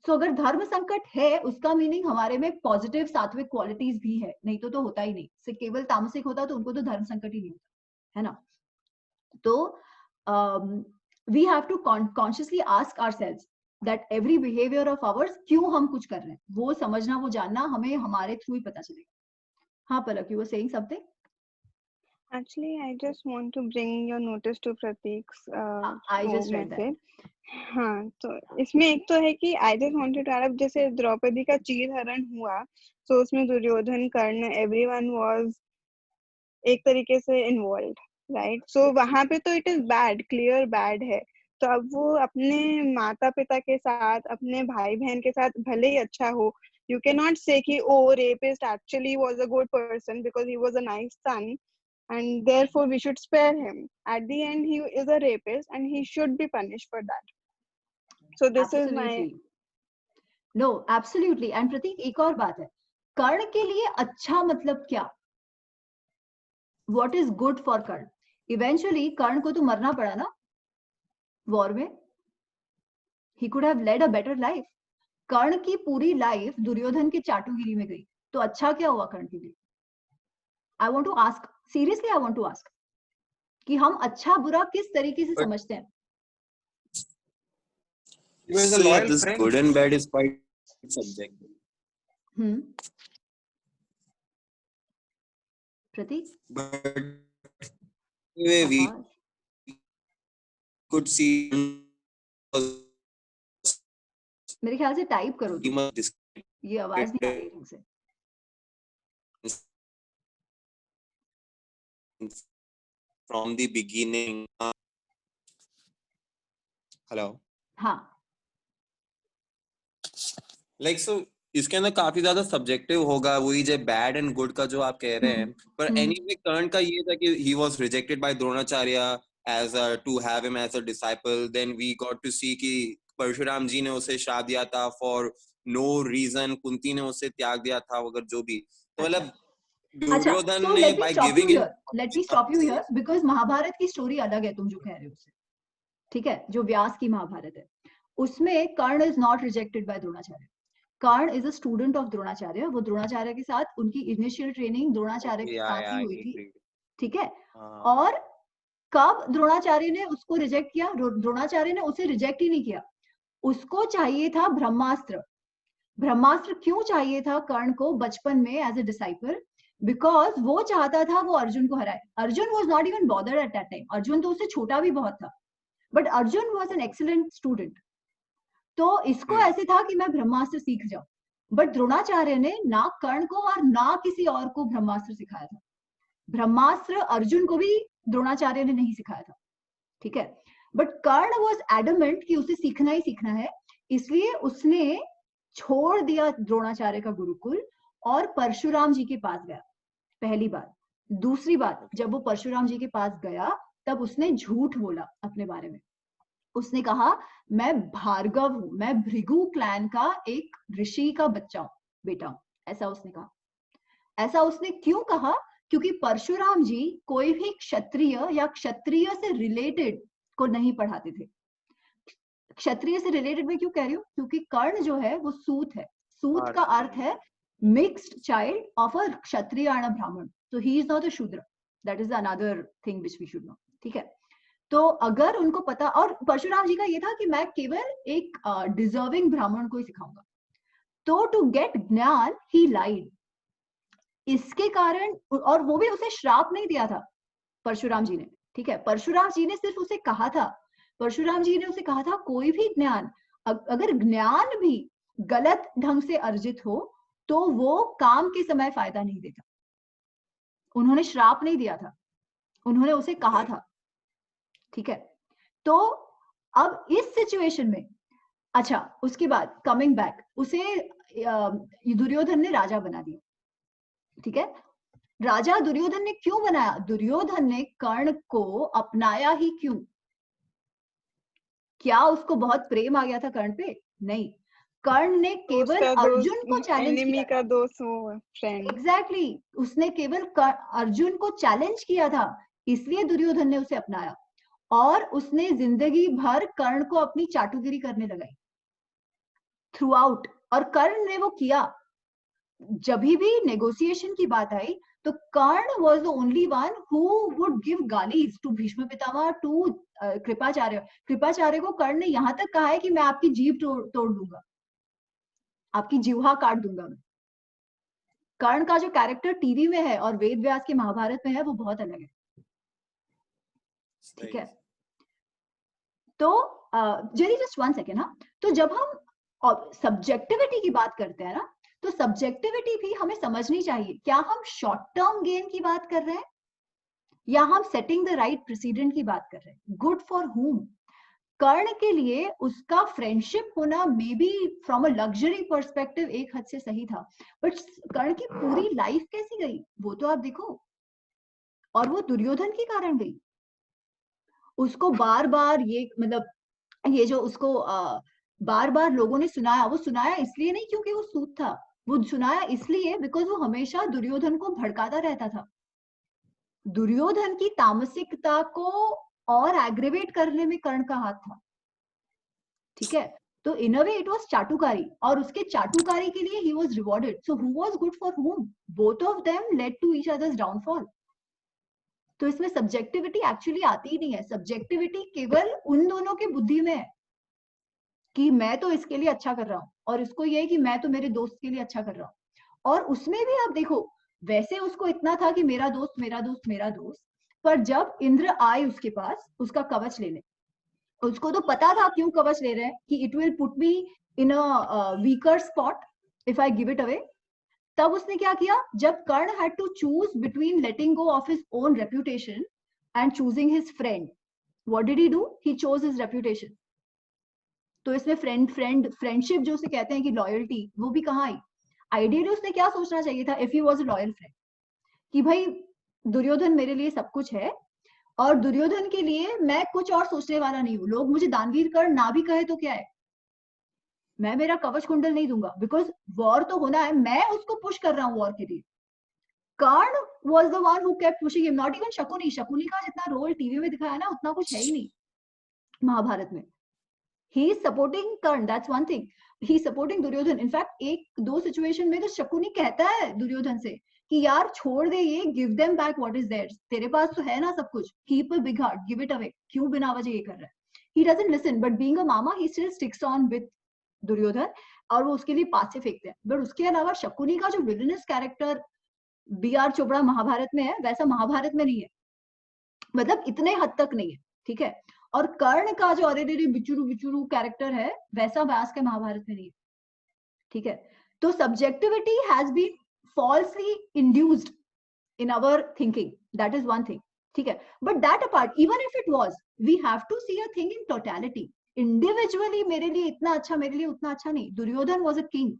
सो अगर धर्म संकट है, उसका मीनिंग हमारे में पॉजिटिव सात्विक क्वालिटीज भी है, नहीं तो होता ही नहीं। से केवल तामसिक होता तो उनको तो धर्म संकट ही नहीं होता, है ना। तो we have to consciously ask ourselves that every behaviour of ours क्यों हम कुछ कर रहे हैं, वो समझना, वो जानना हमें हमारे थ्रू ही पता चलेगा। हाँ Palak, you were saying something. Actually, I just want to bring your notice to Prateek's I just read message. हाँ, तो इसमें एक तो है कि I just wanted to add up, जैसे द्रौपदी का चीरहरण हुआ, तो उसमें दुर्योधन, कर्ण, everyone was एक तरीके से involved, right? So वहाँ पे तो it is bad, clear bad है। तो अब वो अपने माता पिता के साथ, अपने भाई बहन के साथ भले ही अच्छा हो, you cannot say कि oh rapist actually was a good person because he was a nice son, and therefore we should spare him. At the end, he is a rapist and he should be punished for that. So this is my no, absolutely. And प्रतीक एक और बात है, कर्ण के लिए अच्छा मतलब क्या, what is good for Karna? Eventually कर्ण को तो मरना पड़ा ना वॉर में, he could have led a better life. कर्ण की पूरी लाइफ दुर्योधन की चाटुगिरी में गई, तो अच्छा क्या हुआ कर्ण के लिए? I want to ask, seriously I want to ask, कि हम अच्छा बुरा किस तरीके से समझते हैं? So yeah, this good and bad is quite subjective. Prateek? But anyway, we could see. मेरे ख्याल से टाइप करो, ये आवाज नहीं आ रही ढंग से। From the beginning. Hello. हाँ। Like so, इसके अंदर काफी ज्यादा सब्जेक्टिव होगा, वही जो बैड एंड गुड का जो आप कह रहे हैं, पर एनीवे कर्ण का ये था कि he was rejected by Dronacharya as to have him as a disciple. Then we got to see कि परशुराम जी ने उसे श्राप दिया था for no reason, कुंती ने उसे त्याग दिया था वगैरह जो भी, तो मतलब दुर्योधन ने by giving it. Let me stop you here because Mahabharat की स्टोरी अलग है तुम जो कह रहे हो उससे, ठीक है, जो व्यास की महाभारत है उसमें कर्ण is not rejected by Dronacharya. Karna is a student of Dronacharya, वो द्रोणाचार्य के साथ उनकी इनिशियल ट्रेनिंग द्रोणाचार्य के साथ ही हुई थी, ठीक है। और कब द्रोणाचार्य ने उसको रिजेक्ट किया? द्रोणाचार्य ने उसे रिजेक्ट ही नहीं किया, उसको चाहिए था ब्रह्मास्त्र। ब्रह्मास्त्र क्यों चाहिए था कर्ण को बचपन में एज ए डिसाइपल? बिकॉज वो चाहता था वो अर्जुन को हराए। Arjun was not even bothered at that time, Arjun तो उससे छोटा भी बहुत था, but Arjun was an excellent student. तो इसको ऐसे था कि मैं ब्रह्मास्त्र सीख जाऊं, बट द्रोणाचार्य ने ना कर्ण को और ना किसी और को ब्रह्मास्त्र सिखाया था। ब्रह्मास्त्र अर्जुन को भी द्रोणाचार्य ने नहीं सिखाया था, ठीक है। बट कर्ण वॉज एडमेंट कि उसे सीखना ही सीखना है, इसलिए उसने छोड़ दिया द्रोणाचार्य का गुरुकुल और परशुराम जी के पास गया, पहली बात। दूसरी बात, जब वो परशुराम जी के पास गया तब उसने झूठ बोला अपने बारे में, उसने कहा मैं भार्गव हूं, मैं भृगु क्लैन का एक ऋषि का बच्चा हूं, बेटा हूं, ऐसा उसने कहा। ऐसा उसने क्यों कहा? क्योंकि परशुराम जी कोई भी क्षत्रिय या क्षत्रिय से रिलेटेड को नहीं पढ़ाते थे। क्षत्रिय से रिलेटेड में क्यों कह रही हूँ? क्योंकि कर्ण जो है वो सूत है। सूत का अर्थ है mixed child of a Kshatriya and अ ब्राह्मण, so he is not a शूद्र। that is another thing which we should know। ठीक है, तो अगर उनको पता, और परशुराम जी का ये था कि मैं केवल एक डिजर्विंग ब्राह्मण को ही सिखाऊंगा, तो टू गेट ज्ञान ही लाइड। इसके कारण, और वो भी उसे श्राप नहीं दिया था परशुराम जी ने, ठीक है, परशुराम जी ने सिर्फ उसे कहा था, परशुराम जी ने उसे कहा था कोई भी ज्ञान, अगर ज्ञान भी गलत ढंग से अर्जित हो तो वो काम के समय फायदा नहीं देता। उन्होंने श्राप नहीं दिया था, उन्होंने उसे कहा था। ठीक है, तो अब इस सिचुएशन में, अच्छा उसके बाद कमिंग बैक, उसे दुर्योधन ने राजा बना दिया। ठीक है, राजा दुर्योधन ने क्यों बनाया? दुर्योधन ने कर्ण को अपनाया ही क्यों? क्या उसको बहुत प्रेम आ गया था कर्ण पे? नहीं, कर्ण ने केवल अर्जुन को चैलेंज किया का दोस्त हो, फ्रेंड। एग्जैक्टली, उसने केवल अर्जुन को चैलेंज किया था, इसलिए दुर्योधन ने उसे अपनाया, और उसने जिंदगी भर कर्ण को अपनी चाटुगिरी करने लगाई थ्रू आउट, और कर्ण ने वो किया। जब भी नेगोशिएशन की बात आई तो कर्ण was the only one who would give गालीज to Bhishma Pitamah, to Kripacharya. Kripacharya को कर्ण ने यहाँ तक कहा है कि मैं आपकी जीभ तोड़ दूंगा, आपकी जीवा काट दूंगा मैं। कर्ण का जो कैरेक्टर टीवी में है और वेद व्यास के महाभारत में है वो बहुत अलग है। ठीक है, तो जेरी जस्ट 1 सेकेंड। हाँ, तो जब हम सब्जेक्टिविटी की बात करते हैं ना, तो सब्जेक्टिविटी भी हमें समझनी चाहिए। क्या हम शॉर्ट टर्म गेन की बात कर रहे हैं या हम सेटिंग द राइट प्रेसिडेंट की बात कर रहे हैं? गुड फॉर हुम? कर्ण के लिए उसका फ्रेंडशिप होना may be from a luxury perspective एक हद से सही था, बट कर्ण की पूरी लाइफ कैसी गई वो तो आप देखो, और वो दुर्योधन के कारण गई। उसको बार बार ये, मतलब ये जो उसको बार बार लोगों ने सुनाया, वो सुनाया इसलिए नहीं क्योंकि वो सूत था, वो सुनाया इसलिए बिकॉज वो हमेशा दुर्योधन को भड़काता रहता था। दुर्योधन की तामसिकता को और एग्रीवेट करने में कर्ण का हाथ था। ठीक है, तो इन अ वे इट वाज चाटुकारी, और उसके चाटुकारी के लिए ही was rewarded. So who was good for whom? Both of them led to each other's downfall. तो इसमें सब्जेक्टिविटी एक्चुअली आती ही नहीं है। सब्जेक्टिविटी केवल उन दोनों की बुद्धि में है कि मैं तो इसके लिए अच्छा कर रहा हूँ, और इसको ये है कि मैं तो मेरे दोस्त के लिए अच्छा कर रहा हूँ। और उसमें भी आप देखो, वैसे उसको इतना था कि मेरा दोस्त मेरा दोस्त मेरा दोस्त, पर जब इंद्र आए उसके पास उसका कवच लेने, उसको तो पता था क्यों कवच ले रहे हैं, कि it will put me in a weaker spot if I give it away. तब उसने क्या किया? जब Karna had to choose between letting go of his own reputation and choosing his friend, what did he do? He chose his reputation. तो इसमें friendship जो उसे कहते हैं कि लॉयल्टी, वो भी कहाँ आई? आइडियली उसने क्या सोचना चाहिए था if he was a loyal friend, कि भाई दुर्योधन मेरे लिए सब कुछ है, और दुर्योधन के लिए मैं कुछ और सोचने वाला नहीं हूँ। लोग मुझे दानवीर कर्ण ना भी कहे तो क्या है, मैं मेरा कवच कुंडल नहीं दूंगा, बिकॉज वॉर तो होना है, मैं उसको पुश कर रहा हूँ वॉर के लिए। कर्ण was the one who kept pushing him, not even Shakuni. Shakuni का जितना रोल टीवी में दिखाया ना, उतना कुछ है ही नहीं महाभारत में। He is supporting Karn, that's one thing. He is supporting Duryodhan. In fact एक दो सिचुएशन में तो शकुनी कहता है दुर्योधन से कि यार छोड़ दे ये, give them back what is theirs, तेरे पास तो है ना सब कुछ, keep a big heart, give it away, क्यों बिना वजह ये कर रहा है? He doesn't listen, but being a mama, he still sticks on with Duryodhan, और वो उसके लिए पास से फेंकते हैं। बट उसके अलावा शकुनी का जो villainous character B.R. Chopra Mahabharat में है, वैसा महाभारत में नहीं है, मतलब इतने हद तक नहीं है। ठीक है, और कर्ण का जो अरे बिचुरू बिचुरू कैरेक्टर है, वैसा व्यास के महाभारत में नहीं है। ठीक है, तो subjectivity has been falsely induced in our thinking, that is one thing. ठीक है, but that apart, even if it was, we have to see a thing in totality. Individually मेरे लिए इतना अच्छा, मेरे लिए उतना अच्छा नहीं। दुर्योधन वाज अ किंग,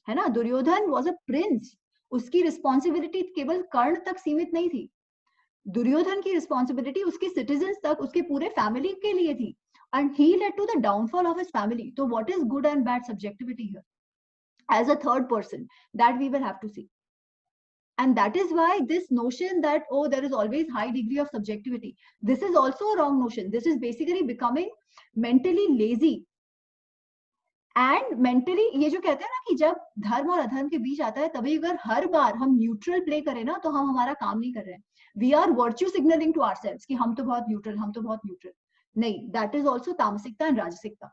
है ना, दुर्योधन वाज अ प्रिंस, उसकी रिस्पॉन्सिबिलिटी केवल कर्ण तक सीमित नहीं थी। दुर्योधन की रिस्पॉन्सिबिलिटी उसके सिटीजन्स तक, उसके पूरे फैमिली के लिए थी। and he led to the downfall of his family. So what is good and bad subjectivity here as a third person, that we will have to see. And that is why this notion that, oh, there is always high degree of subjectivity, this is also a wrong notion. This is basically becoming mentally lazy. And mentally ये जो कहते हैं ना कि जब धर्म और अधर्म के बीच आता है, तभी अगर हर बार हम न्यूट्रल प्ले करें ना, तो हम हमारा काम नहीं कर रहे हैं. We are virtue signalling to ourselves कि हम तो बहुत न्यूट्रल, हम तो बहुत न्यूट्रल. नहीं, दैट इज आल्सो तामसिकता एंड राजसिकता.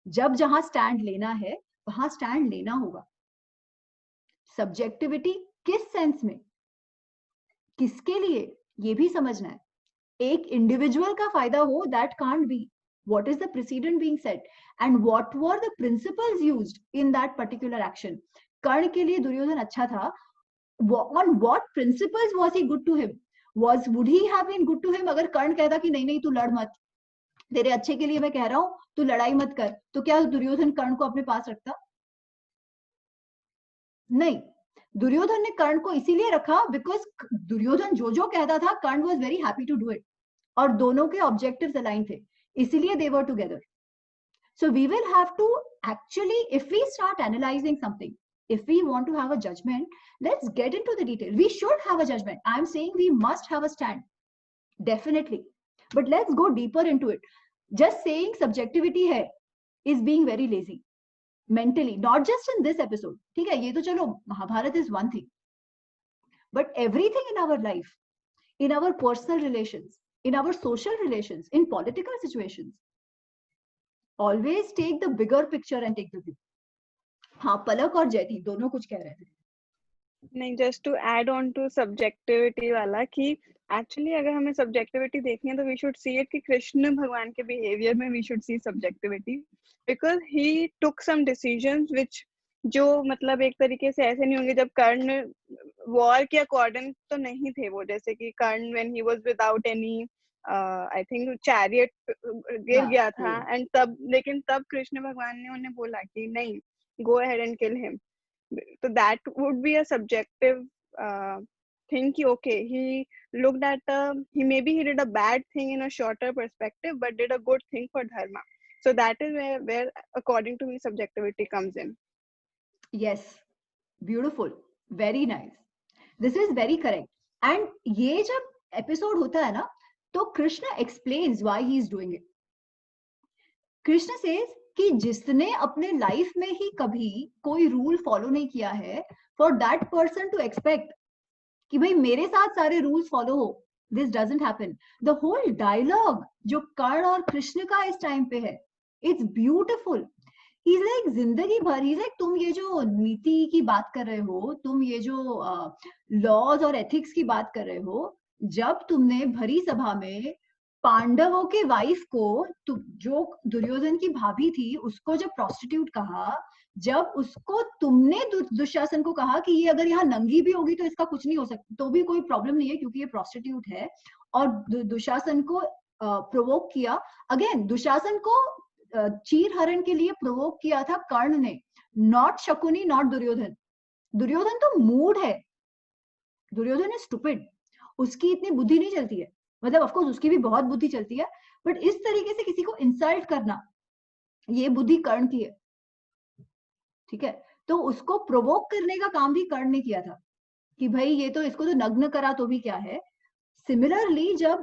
जब जहां स्टैंड लेना है वहां स्टैंड लेना होगा. सब्जेक्टिविटी किस सेंस में, किसके लिए, ये भी समझना है. एक इंडिविजुअल का फायदा हो, that can't be. What is the precedent being said and what were the principles used in that particular action? कर्ण के लिए दुर्योधन अच्छा था. On what principles was he good to him? Would he have been good to him अगर कर्ण कहता कि नहीं नहीं तू लड़ मत, तेरे अच्छे के लिए मैं कह रहा हूं, तू लड़ाई मत कर, तो क्या दुर्योधन कर्ण को अपने पास रखता? नहीं. दुर्योधन ने कर्ण को इसीलिए रखा बिकॉज दुर्योधन जो कहता था Karna was very happy to do it, और दोनों के ऑब्जेक्टिव्स अलाइन थे, इसीलिए they were together. So we will have to actually, if we start analyzing something, if we want to have a judgment, let's get into the detail. We should have a judgment. I'm saying we must have a stand, definitely, but let's go deeper into it. Just saying subjectivity है is being very lazy mentally, not just in this episode. ठीक है, ये तो चलो Mahabharat is one thing, but everything in our life, in our personal relations, in our social relations, in political situations, always take the bigger picture and take the view. हाँ, पलक और जयति दोनों कुछ कह रहे थे. नहीं, just to add on to subjectivity वाला कि एक्चुअली अगर हमें सब्जेक्टिविटी देखनी है तो वी शुड सी इट कि कृष्ण भगवान के बिहेवियर में we should see subjectivity, because he took some decisions which जो मतलब एक तरीके से ऐसे नहीं होंगे. जब कर्ण वॉर के अकॉर्डिंग तो नहीं थे वो, जैसे कि Karna when he was without any I think chariot गिर गया था, एंड तब लेकिन तब कृष्ण भगवान ने उन्हें बोला कि नहीं, go ahead and kill him. So that would be a subjective thing ki okay, he looked at maybe he did a bad thing in a shorter perspective but did a good thing for dharma. So that is where according to me subjectivity comes in. Yes, beautiful, very nice, this is very correct. And ये जब episode होता है ना, तो Krishna explains why he is doing it. Krishna says कि जिसने अपने life में ही कभी कोई रूल फॉलो नहीं किया है, for that person to expect कि भाई मेरे साथ सारे रूल्स फॉलो हो, this doesn't happen. The whole dialogue जो कर्ण और कृष्ण का इस टाइम पे है, it's beautiful. He is like जिंदगी भर ही इज लाइक, तुम ये जो नीति की बात कर रहे हो, तुम ये जो लॉज और एथिक्स की बात कर रहे हो, जब तुमने भरी सभा में पांडवों के वाइफ को, जो दुर्योधन की भाभी थी, उसको जब प्रोस्टिट्यूट कहा, जब उसको तुमने दुशासन को कहा कि ये अगर यहाँ नंगी भी होगी तो इसका कुछ नहीं हो सकता, तो भी कोई प्रॉब्लम नहीं है क्योंकि ये प्रोस्टिट्यूट है, और दुशासन को प्रोवोक किया. अगेन दुशासन को चीर हरण के लिए प्रोवोक किया था कर्ण ने, नॉट शकुनी, नॉट दुर्योधन. दुर्योधन तो मूड है, दुर्योधन इज स्टूपिड, उसकी इतनी बुद्धि नहीं चलती है. मतलब ऑफ कोर्स उसकी भी बहुत बुद्धि चलती है, बट इस तरीके से किसी को इंसल्ट करना, ये बुद्धि कर्ण की है. ठीक है, तो उसको प्रोवोक करने का काम भी कर्ण ने किया था कि भाई ये तो, इसको तो नग्न करा तो भी क्या है. सिमिलरली जब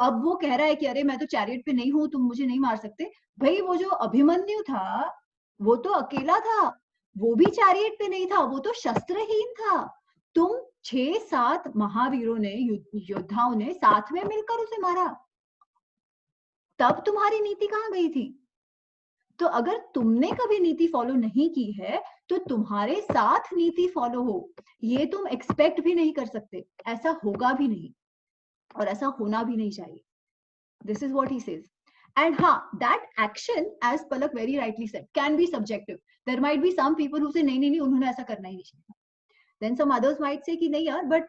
अब वो कह रहा है कि अरे मैं तो चैरियट पे नहीं हूं, तुम मुझे नहीं मार सकते, भाई वो जो अभिमन्यु था वो तो अकेला था, वो भी चैरियट पे नहीं था, वो तो शस्त्रहीन था. तुम 6-7 महावीरों ने, योद्धाओं ने साथ में मिलकर उसे मारा, तब तुम्हारी नीति कहां गई थी? तो अगर तुमने कभी नीति फॉलो नहीं की है तो तुम्हारे साथ नीति फॉलो हो, ये तुम एक्सपेक्ट भी नहीं कर सकते. ऐसा होगा भी नहीं और ऐसा होना भी नहीं चाहिए. This is what he says. And that action, as Palak very rightly said, can be subjective. There might be some people who say नहीं, उन्होंने ऐसा करना ही नहीं चाहिए. Then some others might say कि नहीं यार, but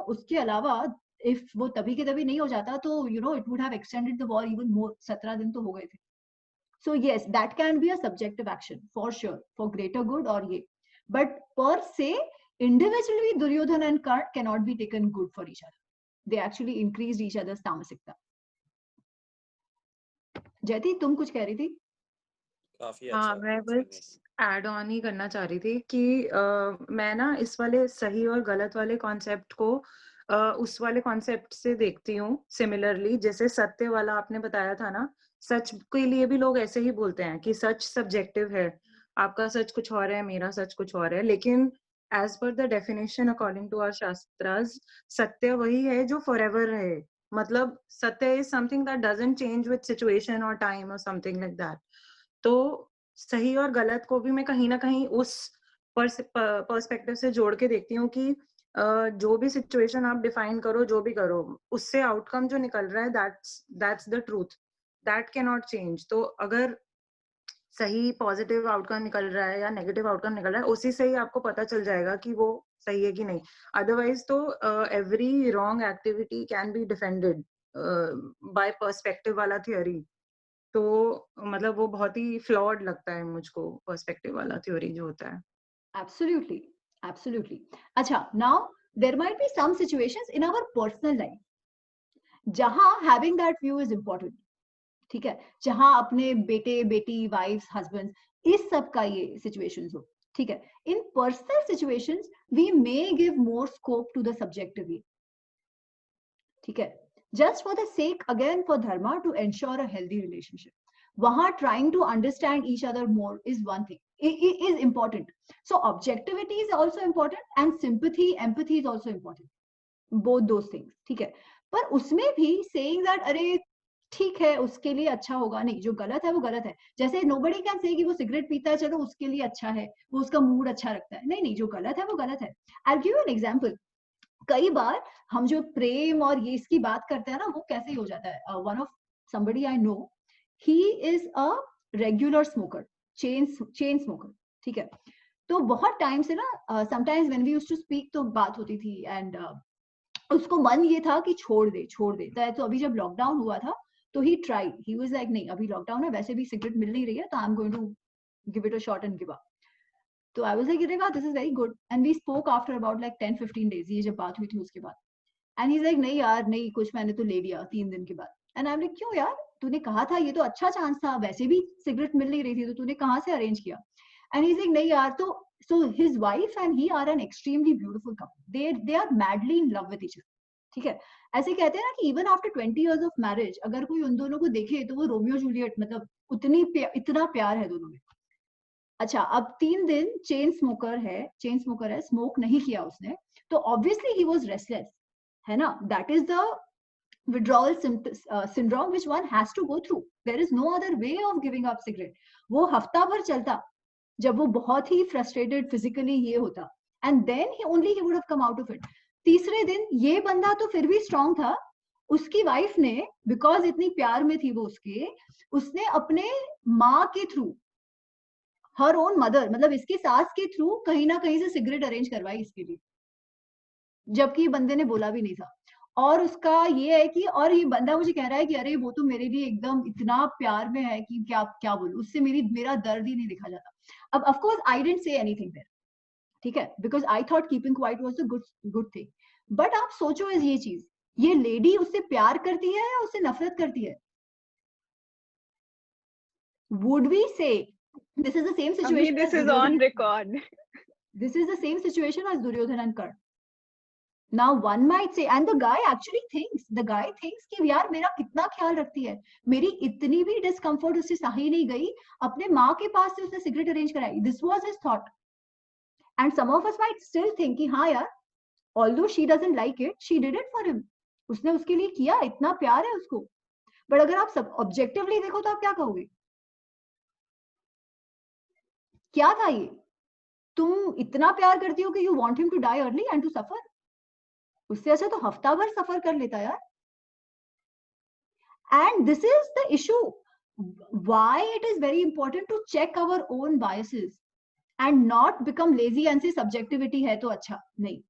उसके अलावा if वो तभी के तभी नहीं हो जाता तो it would have extended the war even more. 17 दिन तो हो गए थे. So yes, that can be a subjective action for sure, for greater good or ये. But per se, individually Duryodhan and Karna cannot be taken good for each other. They actually increased each other's tamasikta. जयति तुम कुछ कह रही थी? काफी हाँ, अच्छा मैं explain बस ऐड ऑन ही करना चाह रही थी कि मैं ना इस वाले सही और गलत वाले कॉन्सेप्ट को उस वाले कॉन्सेप्ट से देखती हूँ सिमिलरली। जैसे सत्य वाला आपने बताया था ना, सच के लिए भी लोग ऐसे ही बोलते हैं कि सच सब्जेक्टिव है, आपका सच कुछ और है, मेरा सच कुछ और है। लेकिन एज पर the definition according to our shastras, सत्य वही है जो फॉरएवर रहे। मतलब सत्य is something that doesn't change with situation और टाइम और समथिंग लाइक दैट। तो सही और गलत को भी मैं कहीं ना कहीं उस पर्सपेक्टिव से जोड़ के देखती हूँ कि जो भी सिचुएशन आप डिफाइन करो, जो भी करो, उससे आउटकम जो निकल रहा है that's the truth, that can not change. तो अगर सही पॉजिटिव आउटकम निकल रहा है या नेगेटिव आउटकम निकल रहा है, उसी से ही आपको पता चल जाएगा कि वो सही है कि नहीं। अदरवाइज तो every wrong activity can be defended bye perspective वाला थियोरी। तो मतलब वो बहुत ही फ्लॉड लगता है मुझको, पर्सपेक्टिव वाला थ्योरी जो होता है। Absolutely, absolutely. अच्छा, now there might be some situations in our personal life जहां having that view is important. ठीक है, जहां अपने बेटे बेटी वाइफ्स हस्बैंड इस सब का ये सिचुएशंस हो। ठीक है, in personal situations we may give more scope to the subjective view. ठीक है, just for the sake again for dharma to ensure a healthy relationship, वहां trying to understand each other more is one thing is important. So objectivity is also important and sympathy empathy is also important, both those things. ठीक है, पर उसमें भी saying that अरे ठीक है उसके लिए अच्छा होगा, नहीं, जो गलत है वो गलत है। जैसे nobody can say कि वो सिगरेट पीता है चलो उसके लिए अच्छा है, वो उसका मूड अच्छा रखता है, नहीं नहीं, जो गलत है वो गलत है। I'll give you an example. कई बार हम जो प्रेम और ये इसकी बात करते हैं ना, वो कैसे हो जाता है। One of somebody I know, he is a regular smoker, chain smoker. ठीक है, तो बहुत टाइम से ना sometimes when we used to speak तो बात होती थी एंड उसको मन ये था कि छोड़ दे। तो अभी जब लॉकडाउन हुआ था तो he tried, he was like नहीं अभी लॉकडाउन है, वैसे भी सिगरेट मिल नहीं रही है, तो I am going to give it a shot and give up. तो आई वाज लाइक अरे वाह this is very good, and we spoke after about like 10-15 days, ये जब बात हुई थी उसके बाद। एंड ही इज लाइक नहीं यार नहीं, कुछ मैंने तो ले लिया 3 दिन के बाद। एंड आई एम लाइक क्यों यार, तूने कहा था ये तो अच्छा चांस था, वैसे भी सिगरेट मिल नहीं रही थी, तो तूने कहाँ से अरेंज किया? एंड ही इज लाइक नहीं यार, तो so his wife and he are an extremely beautiful couple, they are madly in love with each other. ठीक है, ऐसे कहते हैं ना कि even after 20 years of marriage अगर कोई उन दोनों को देखे तो वो रोमियो जूलियट, मतलब इतना प्यार है दोनों में। अच्छा, अब 3 दिन चेन स्मोकर है, स्मोक नहीं किया उसने, तो ऑब्वियसली ही वाज रेस्टलेस, है ना? That is the withdrawal syndrome which one has to go through. There is no other way of giving up cigarette. वो हफ्ता भर चलता जब वो बहुत ही फ्रस्ट्रेटेड फिजिकली ये होता, and then he would have come out of it. तीसरे दिन ये बंदा तो फिर भी स्ट्रांग था, उसकी वाइफ ने बिकॉज इतनी प्यार में थी वो उसने अपने माँ के थ्रू, हर ओन मदर, मतलब इसकी सास के थ्रू कहीं ना कहीं से सिगरेट अरेंज करवाई इसके लिए, जबकि बंदे ने बोला भी नहीं था। और उसका ये है कि, और ये बंदा मुझे कह रहा है कि अरे वो तो मेरे लिए एकदम इतना प्यार में है कि क्या क्या बोलूं, उससे मेरा दर्द ही नहीं दिखा जाता। अब of course I didn't say anything there, ठीक है, because I thought keeping quiet was a good thing. But आप सोचो इस ये चीज, ये लेडी उससे प्यार करती है या उससे नफरत करती है? वुड वी से this is the same situation, this is on record. This is the same situation as Duryodhan and Karna. Now one might say, and the guy actually thinks कि यार मेरा कितना ख्याल रखती है, मेरी इतनी भी डिस्कम्फर्ट उससे सही नहीं गई, अपने माँ के पास से उसने सिगरेट अरेंज कराई। This was his thought, and some of us might still think कि हाँ यार, although she doesn't like it, she did it for him, उसने उसके लिए किया, इतना प्यार है उसको। बट अगर आप सब ऑब्जेक्टिवली देखो तो आप क्या कहोगे? क्या था ये? तुम इतना प्यार करती हो कि you want him to die early and to suffer, उससे अच्छा तो हफ्ता भर सफर कर लेता यार। And this is the issue, why it is very important to check our own biases and not become lazy and say subjectivity है तो अच्छा, नहीं,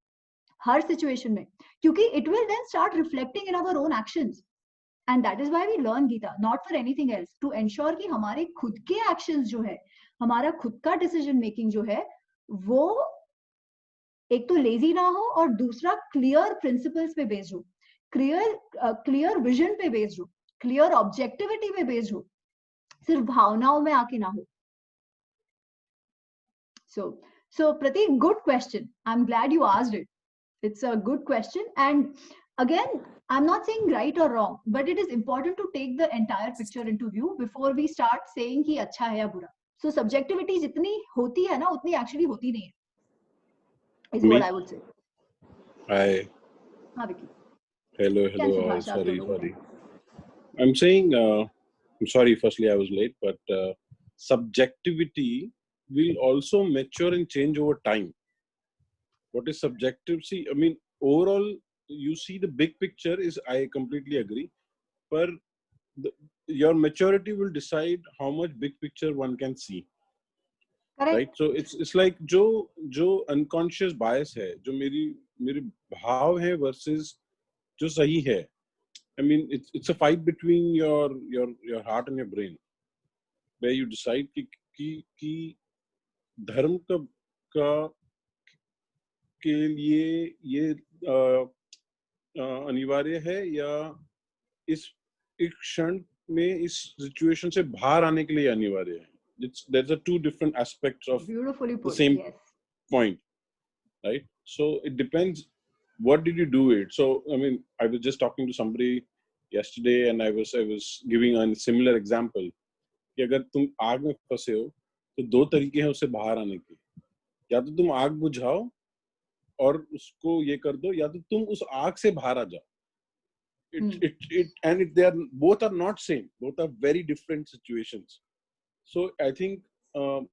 हर situation में, क्योंकि it will then start reflecting in our own actions, and that is why we learn Gita, not for anything else, to ensure कि हमारे खुद के actions जो है, हमारा खुद का decision making जो है, वो एक तो लेजी ना हो और दूसरा क्लियर प्रिंसिपल्स पे बेस्ड हो, क्लियर विजन पे बेस्ड हो, क्लियर ऑब्जेक्टिविटी पे बेस्ड हो, सिर्फ भावनाओं में आके ना हो. So Pratik, good question. I'm glad you asked it. It's a good question. And again, I'm not saying right or wrong, but it is important to take the entire picture into view before we start saying कि अच्छा है या बुरा. So subjectivity जितनी होती है ना, उतनी actually होती नहीं है. Is what I would say. Hi. हाँ Vicky. Hello. Can Subhash, आप Sorry. दोनों को I'm saying, I'm sorry, firstly, I was late, but subjectivity will also mature and change over time. What is subjective? See, I mean, overall, you see the big picture is, I completely agree, but your maturity will decide how much big picture one can see. Correct. Right? So it's like जो unconscious bias है, जो मेरे भाव है versus जो सही है. I mean, it's a fight between your heart and your brain, where you decide कि धर्म का के लिए ये अनिवार्य है या इस क्षण में इस सिचुएशन से बाहर आने के लिए अनिवार्य है. There's a two different aspects of beautifully put, the same yes. point, right? So it depends. What did you do it? So I mean, I was just talking to somebody yesterday, and I was giving a similar example. कि अगर तुम आग में फंसे हो, तो दो तरीके हैं उससे बाहर आने के. या तो तुम आग बुझाओ और उसको ये कर दो, या तो तुम उस आग से बाहर आ जाओ. They are both are not same. Both are very different situations. So I think, I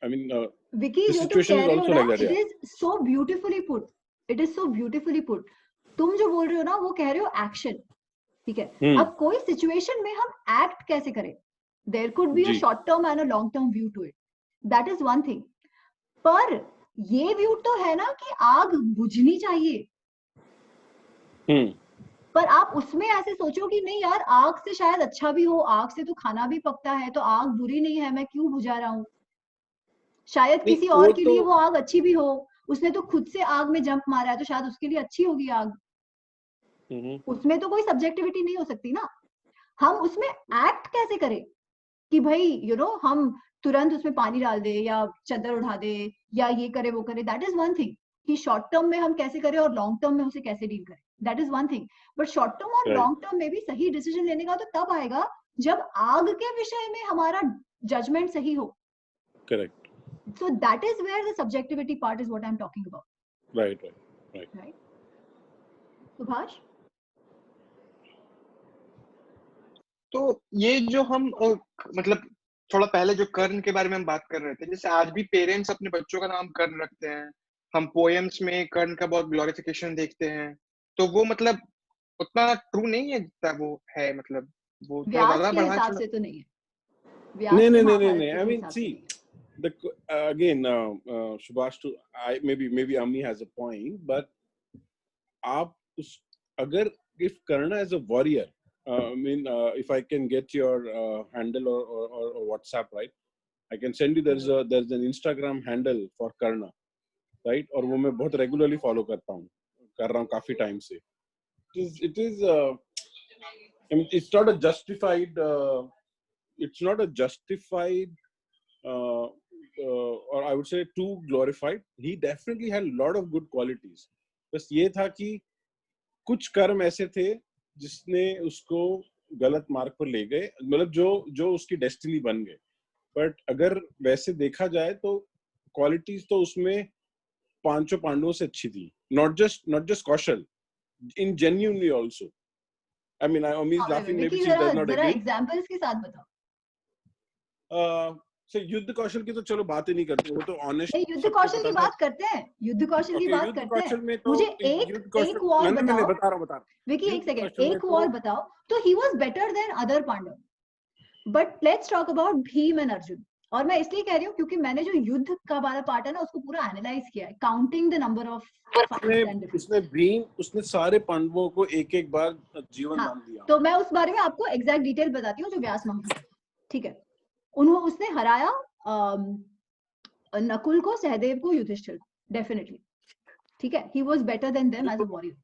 mean, Vicky, the जो तुम situation कह is रहे हो also ना, like that. it Yeah. is so beautifully put. It is so beautifully put. तुम जो बोल रहे हो ना, वो कह रहे हो action. ठीक है. अब कोई situation में हम act कैसे करें? There could be a short term and a long term view to it. That is one thing. पर ये view तो है ना कि आग बुझनी चाहिए. पर आप उसमें ऐसे सोचो कि नहीं यार, आग से शायद अच्छा भी हो, आग से तो खाना भी पकता है, तो आग बुरी नहीं है, मैं क्यों बुझा रहा हूँ. शायद किसी और के लिए वो आग अच्छी भी हो, उसने तो खुद से आग में जंप मारा है, तो शायद उसके लिए अच्छी होगी आग. उसमें तो कोई सब्जेक्टिविटी नहीं हो सकती ना. हम उसमें एक्ट कैसे करें कि भाई हम तुरंत उसमें पानी डाल दे या चादर उठा दे या ये करे वो करे. दैट इज वन थिंग कि शॉर्ट टर्म में हम कैसे करें और लॉन्ग टर्म में उसे कैसे डील करें. That is one thing. But short term और लॉन्ग टर्म में भी सही डिसीजन लेने का तो तब आएगा जब आग के विषय में हमारा जजमेंट सही हो. Correct. So that is where the subjectivity part is what I'm talking about. Right. Subhash? तो ये जो हम मतलब थोड़ा पहले जो कर्ण के बारे में हम बात कर रहे थे, जैसे आज भी पेरेंट्स अपने बच्चों का नाम कर्ण रखते हैं. हम पोएम्स में कर्ण का बहुत ग्लोरिफिकेशन देखते हैं. तो वो मतलब उतना ट्रू नहीं है जितना वो है. मतलब वो थोड़ा ज्यादा बढ़ा हिसाब से तो नहीं है. नहीं. I mean, see, again, Subhash, maybe Ami has a point, but if Karna is a warrior, I mean, if I can get your handle or WhatsApp, right? I can send you. There's an Instagram handle for Karna, right? और वो मैं बहुत regularly follow कर रहा हूँ काफी time से. It is. I mean, it's not a justified. It's not a justified. Or I would say too glorified. He definitely had a lot of good qualities. बस ये था कि कुछ कर्म ऐसे थे जिसने उसको गलत मार्ग पर ले गए, मतलब जो उसकी डेस्टिनी बन गए. बट अगर वैसे देखा जाए तो क्वालिटीज तो उसमें पांचों पांडवों से अच्छी थी. Not just Kaushal, in genuinely also. I mean, Ami is laughing. Maybe she does not agree. Examples के साथ बताओ. So युद्ध कौशल की तो चलो बात ही नहीं करते, वो तो ऑनेस्ट. युद्ध कौशल की बात करते हैं. युद्ध कौशल की बात करते हैं. मुझे एक वॉर बताओ. बता रहा विकी एक सेकंड, एक वॉर बताओ. तो he was better than other Pandav. But let's talk about Bhim and Arjun. और मैं इसलिए कह रही हूँ क्योंकि मैंने जो युद्ध का वाला पार्ट है ना, उसको पूरा एनालाइज किया है, काउंटिंग द नंबर ऑफ. उसने सारे पांडवों को एक बार जीवन दान दिया. तो मैं उस बारे में आपको एग्जैक्ट डिटेल बताती हूँ जो व्यास महर्षि. ठीक है. उसने हराया नकुल को, सहदेव को, युधिष्ठिर को. डेफिनेटली. ठीक है. He was better than them as a warrior.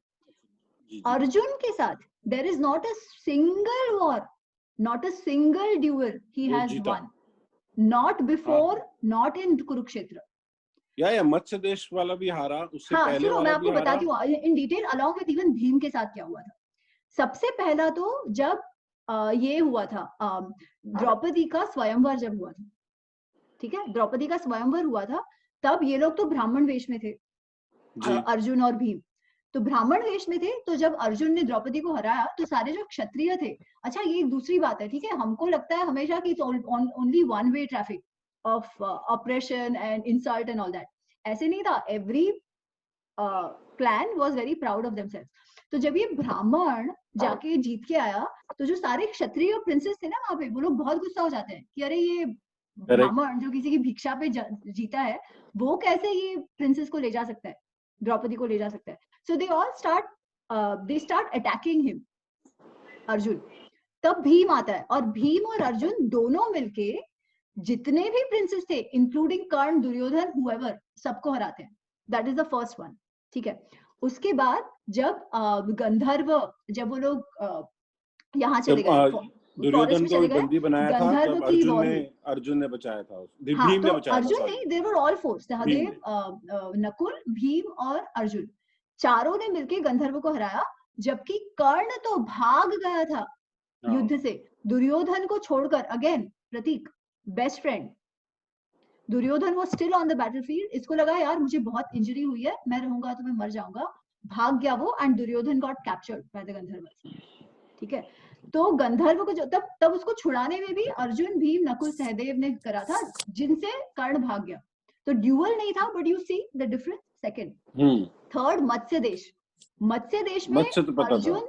Arjun के साथ there is not a single war not a single duel he वो has जीता। won, not before, not in Kurukshetra. या मत्स्य देश वाला भी हारा, उससे हाँ पहले सुनो, मैं वाला भी आपको हारा। बताती हूँ in detail, along with even Bhim के साथ क्या हुआ था। सबसे पहला तो जब ये हुआ था, द्रौपदी का स्वयंवर जब हुआ था, ठीक है, द्रौपदी का स्वयंवर हुआ था, तब ये लोग तो ब्राह्मण वेश में थे, अर्जुन और भीम तो ब्राह्मण वेश में थे। तो जब अर्जुन ने द्रौपदी को हराया तो सारे जो क्षत्रिय थे, अच्छा ये एक दूसरी बात है, ठीक है, हमको लगता है हमेशा कि only one way traffic of operation and insult and all that, ऐसे नहीं था। Every clan was very proud of themselves. तो जब ये ब्राह्मण जाके जीत के आया तो जो सारे क्षत्रिय प्रिंसेस थे ना वहां पे, वो लोग बहुत गुस्सा हो जाते हैं कि अरे ये ब्राह्मण जो किसी की भिक्षा पे जीता है, वो कैसे ये प्रिंसेस को ले जा सकता है, द्रौपदी को ले जा सकता है। So they all start attacking him, Arjun. तब भीम आता है और भीम और अर्जुन दोनों मिलके जितने भी प्रिंसेस थे इंक्लूडिंग कर्ण, दुर्योधन, हुएवर, सबको हराते हैं। That is the first one, ठीक है। उसके बाद जब गंधर्व, जब वो लोग यहाँ चले गए, दुर्योधन को बंदी बनाया था, तब अर्जुन ने बचाया था, भीम ने बचाया था। अर्जुन नहीं, there were all four, Sahadev, Nakul, Bhim और अर्जुन, चारों ने मिलके गंधर्व को हराया। जबकि कर्ण तो भाग गया था युद्ध से, दुर्योधन को छोड़कर। अगेन प्रतीक, बेस्ट फ्रेंड, दुर्योधन वो स्टिल ऑन द बैटलफील्ड। इसको लगा यार मुझे बहुत इंजरी हुई है, मैं रहूंगा तो मैं मर जाऊंगा, भाग गया वो, and Duryodhan got captured by the Gandharva, ठीक है। तो गंधर्व को जो तब उसको छुड़ाने में भी अर्जुन, भीम, नकुल, सहदेव ने करा था, जिनसे कर्ण भाग गया। तो ड्यूअल नहीं था, but you see the difference. Second, third, Matsya देश। मत्स्य देश में Arjun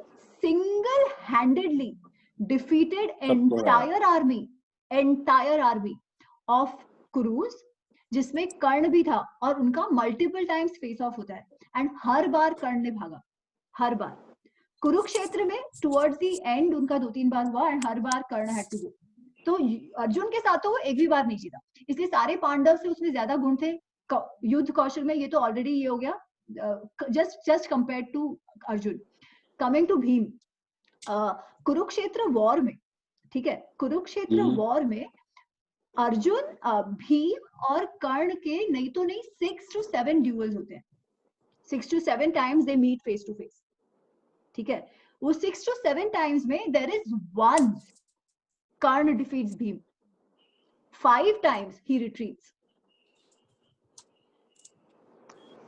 single handedly defeated entire army of Kurus, जिसमें कर्ण भी था, और उनका मल्टीपल टाइम्स फेस ऑफ होता है, एंड हर बार कर्ण ने भागा, हर बार। कुरुक्षेत्र में टुवर्ड्स द एंड उनका 2-3 बार हुआ, एंड हर बार कर्ण हैड टू गो। तो अर्जुन के साथ तो वो एक भी बार नहीं जीता, इसलिए सारे पांडव से उसमें ज्यादा गुण थे युद्ध कौशल में। ये तो ऑलरेडी ये हो गया, just compared to Arjun. Coming to Bhim, Kurukshetra war में, ठीक है, कुरुक्षेत्र वॉर में अर्जुन, भीम और कर्ण के नहीं तो नहीं 6 to 7 ड्यूल्स होते हैं, 6 to 7 times they meet face to face, ठीक है। वो 6 to 7 टाइम्स में there is one Karna defeats Bhim, 5 times he retreats,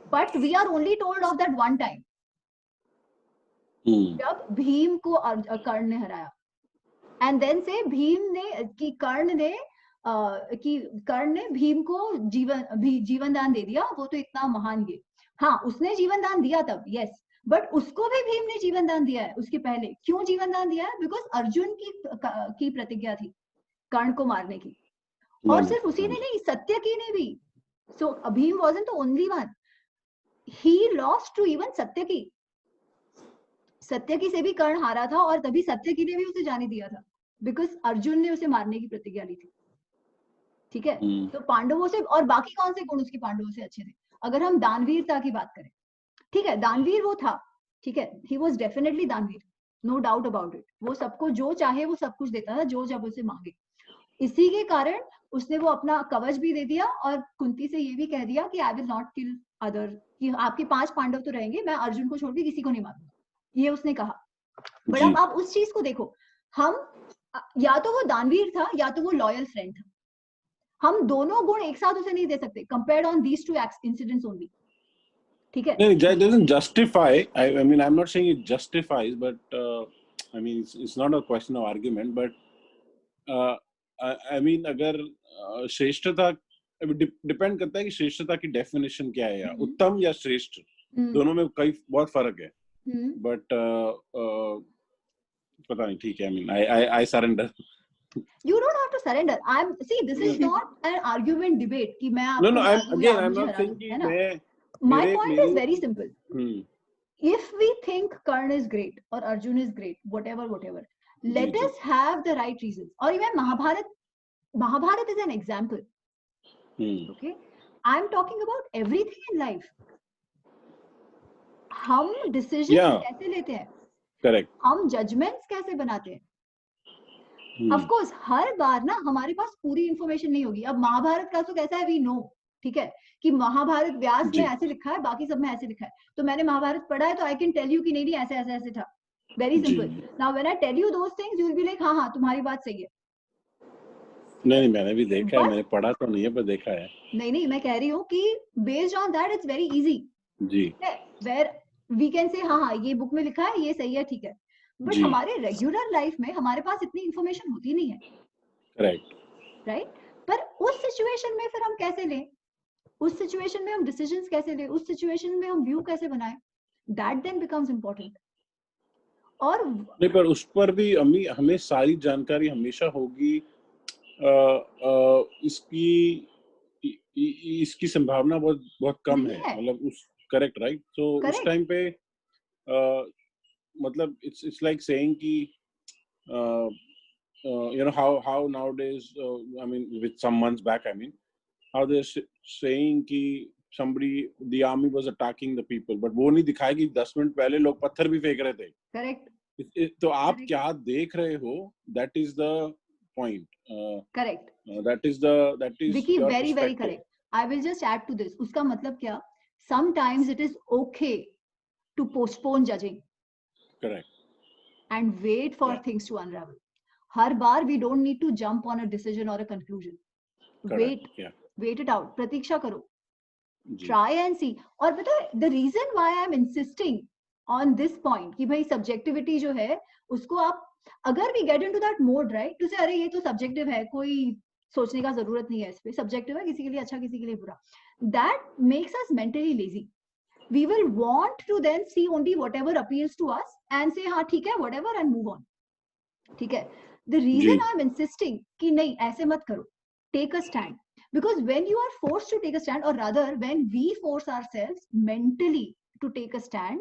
but we are only told of that one time जब भीम को कर्ण ने हराया, एंड देन से भीम ने कि कर्ण ने भीम को जीवन दान दे दिया, वो तो इतना महान ये, हाँ उसने जीवन दान दिया तब, यस, बट उसको भी भीम ने जीवन दान दिया है उसके पहले। क्यों जीवन दान दिया है? बिकॉज अर्जुन की प्रतिज्ञा थी कर्ण को मारने की, और सिर्फ उसी ने नहीं, सत्यकी ने भी। So Bhim wasn't the only one, he lost to even Satyaki. Satyaki से भी कर्ण हारा था, और तभी सत्यकी ने भी उसे जाने दिया था, बिकॉज अर्जुन ने उसे मारने की प्रतिज्ञा ली थी, ठीक है। तो पांडवों से, और बाकी कौन से गुण उसके पांडवों से अच्छे थे? अगर हम दानवीरता की बात करें, ठीक है, दानवीर वो था, ठीक है, ही वाज डेफिनेटली दानवीर, नो डाउट अबाउट इट। वो सबको जो चाहे वो सब कुछ देता था, जो जब उसे मांगे। इसी के कारण उसने वो अपना कवच भी दे दिया, और कुंती से ये भी कह दिया कि I will not kill other, कि आपके 5 पांडव तो रहेंगे, मैं अर्जुन को छोड़ के किसी को नहीं मारूंगा, ये उसने कहा। बट अब आप उस चीज को देखो, हम या तो वो दानवीर था या तो वो लॉयल फ्रेंड था, हम दोनों गुण एक साथ उसे नहीं दे सकते, compared on these two incidents only, ठीक है। नहीं, that doesn't justify, I mean I'm not saying it justifies, but I mean it's not a question of argument, but I mean अगर श्रेष्ठता डिपेंड करता है कि श्रेष्ठता की डेफिनेशन क्या है, या उत्तम या श्रेष्ठ, दोनों में कई बहुत फर्क है। बट पता नहीं, ठीक है, I mean I surrender. You don't have to surrender. This is not an argument debate कि मैं No, I'm not saying कि मैं, my point is very simple. If we think Karna is great or Arjun is great, whatever, let us have the right reasons. Or even Mahabharat is an example. Okay, I'm talking about everything in life. हम decision कैसे लेते हैं, correct, हम judgements कैसे बनाते हैं, of course हर बार ना हमारे पास पूरी इंफॉर्मेशन नहीं होगी। अब महाभारत का तो कैसा है, वी नो, ठीक है, कि महाभारत व्यास जी में ऐसे लिखा है, बाकी सब में ऐसे लिखा है, तो मैंने महाभारत पढ़ा है तो आई कैन टेल यू कि नहीं नहीं ऐसे ऐसे ऐसे था, वेरी जी simple. Now when I tell you those things you will be like हाँ हाँ तुम्हारी बात सही है, नहीं मैंने भी देखा है, बट मैंने पढ़ा तो नहीं है पर देखा है। नहीं नहीं मैं कह रही हूँ कि based on that it's very easy, जी वेयर वी कैन से हाँ हाँ ये बुक में लिखा है, ये सही है, ठीक है, बट जी हमारे रेगुलर लाइफ में हमारे पास इतनी इंफॉर्मेशन होती नहीं है, करेक्ट राइट? पर उस सिचुएशन में फिर हम कैसे लें, उस सिचुएशन में हम डिसीजंस कैसे लें, उस सिचुएशन में हम व्यू कैसे बनाएं, दैट देन बिकम्स इम्पोर्टेंट। और नहीं पर उस पर भी हमें सारी जानकारी हमेशा होगी, इसकी संभावना बहुत बहुत कम नहीं है, है, मतलब उस करेक्ट राइट। तो उस करेक्ट, टाइम पे मतलब इट्स लाइक सेइंग कि you know how nowadays I mean with some months back I mean how they're saying कि somebody the army was attacking the people but वो नहीं दिखाया कि 10 मिनट पहले लोग पत्थर भी फेंक रहे थे। करेक्ट, तो आप करेक्ट, क्या देख रहे हो, that is the point, correct, that is Vicky your very very perspective। Correct. I will just add to this, उसका मतलब क्या, sometimes it is okay to postpone judging correct and wait for yeah things to unravel. हर बार we don't need to jump on a decision or a conclusion. correct Wait, yeah wait it out, प्रतीक्षा करो, जी try and see। और पता है the reason why I am insisting on this point कि भाई subjectivity जो है उसको आप, अगर we get into that mode right to say अरे ये तो subjective है, कोई सोचने का जरूरत नहीं है इस पे, subjective है, किसी के लिए अच्छा किसी के लिए बुरा, that makes us mentally lazy। We will want to then see only whatever appeals to us and say हाँ ठीक है whatever and move on, ठीक है। The ji reason I'm insisting कि नहीं ऐसे मत करो, take a stand, because when you are forced to take a stand, or rather when we force ourselves mentally to take a stand,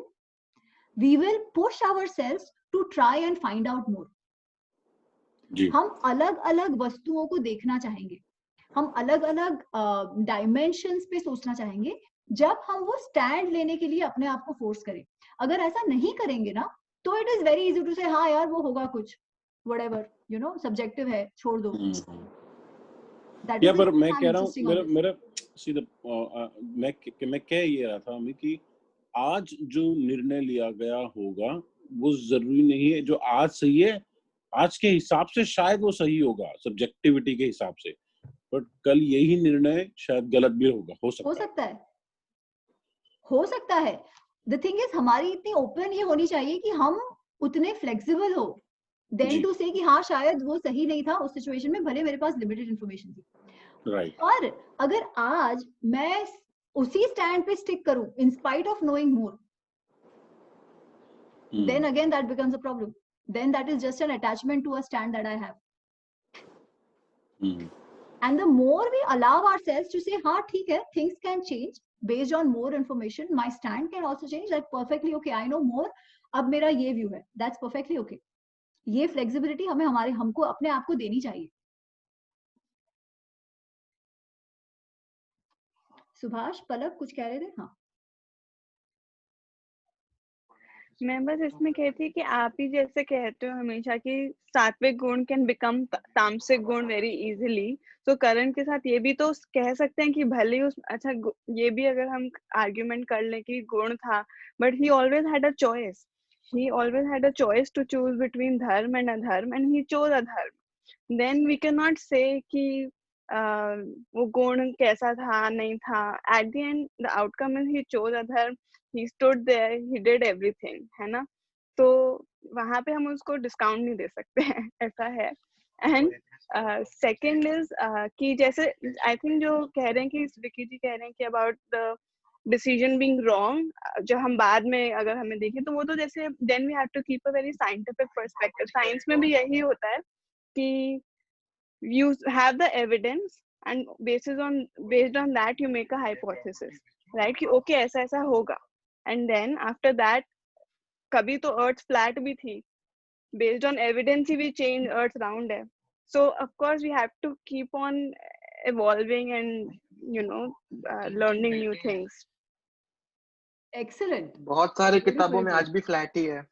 we will push ourselves to try and find out more। जी हम अलग अलग वस्तुओं को देखना चाहेंगे, हम अलग अलग डायमेंशंस पे सोचना चाहेंगे जब हम वो स्टैंड लेने के लिए अपने आप को फोर्स करें। अगर ऐसा नहीं करेंगे ना तो it is very easy to say हाँ यार वो होगा कुछ, व्हाटएवर, यू नो, सब्जेक्टिव है, छोड़ दो। दैट या इज पर द मैं आई एम कह रहा हूँ इंसिस्टिंग ऑन मेरा दिस। मेरा सीधा मैं कह ये रहा था हमें कि आज जो निर्णय लिया गया होगा वो जरूरी नहीं है, जो आज सही है आज के हिसाब से शायद वो सही होगा सब्जेक्टिविटी के हिसाब से, बट कल यही निर्णय शायद गलत भी होगा, हो सकता है। हो सकता है। द थिंग इज हमारी इतनी ओपन ये होनी चाहिए कि हम उतने फ्लेक्सिबल हो देन जी टू से कि हाँ शायद वो सही नहीं था उस सिचुएशन में, भले मेरे पास लिमिटेड इंफॉर्मेशन थी। राइट और अगर आज मैं उसी स्टैंड पे स्टिक करूं in spite of knowing more, then again that becomes a problem, then that is just an attachment to a stand that I have। And the more we allow ourselves to say हाँ ठीक है things can change based on more information, my stand can also change, like perfectly okay, I know more, अब मेरा ये view है, that's perfectly okay। ये flexibility हमें हमको अपने आप को देनी चाहिए। सुभाष, पलक कुछ कह रहे थे? हाँ मैं बस इसमें कहती कि आप ही जैसे कहते हो हमेशा कि सात्विक गुण कैन बिकम तामसिक गुण वेरी इजीली, तो करण के साथ ये भी तो कह सकते हैं कि भले उस अच्छा ये भी अगर हम आर्ग्यूमेंट कर लें कि गुण था, but he always had a choice, he always had a choice to choose between dharma and adharma and he chose adharma। then we cannot say कि वो गुण कैसा था नहीं था, at the end the outcome is he chose adharma, he stood there, he did everything, है ना। तो वहां पे हम उसको डिस्काउंट नहीं दे सकते हैं, ऐसा है। एंड सेकंड इज कि जैसे आई थिंक जो कह रहे हैं कि विकी जी कह रहे हैं कि about the decision being wrong, जो हम बाद में अगर हमें देखें तो वो तो जैसे then we have to keep a very scientific perspective. Science में भी यही होता है कि you have the evidence and based on that you make a hypothesis, right? कि okay ऐसा ऐसा होगा, and then after that कभी तो earth flat भी थी, based on evidence he we change earth round है, so of course we have to keep on evolving and you know learning new things। excellent, बहुत सारे किताबों beautifully में put। आज भी फ्लैट ही है।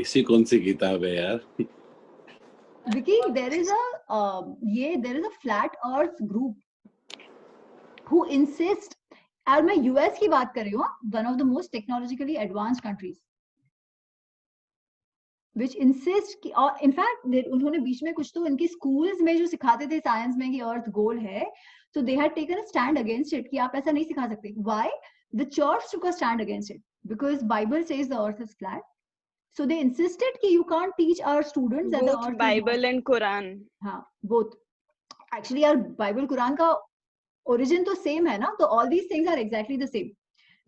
ऐसी कौन सी किताब है यार? Vicky, there is a flat earth group who insist, और मैं यूएस की बात कर रही हूँ, one of the most technologically advanced countries, which insist कि, और इनफैक्ट उन्होंने बीच में कुछ तो इनकी स्कूल्स में जो सिखाते थे साइंस में कि अर्थ गोल है, so they had taken a stand against it कि आप ऐसा नहीं सिखा सकते. Why? The church took a stand against it because Bible says the earth is flat. So they insisted कि you can't teach our students that the both earth Bible is not. and Quran. हाँ, both. Actually यार Bible Quran का origin तो same है ना, तो all these things are exactly the same.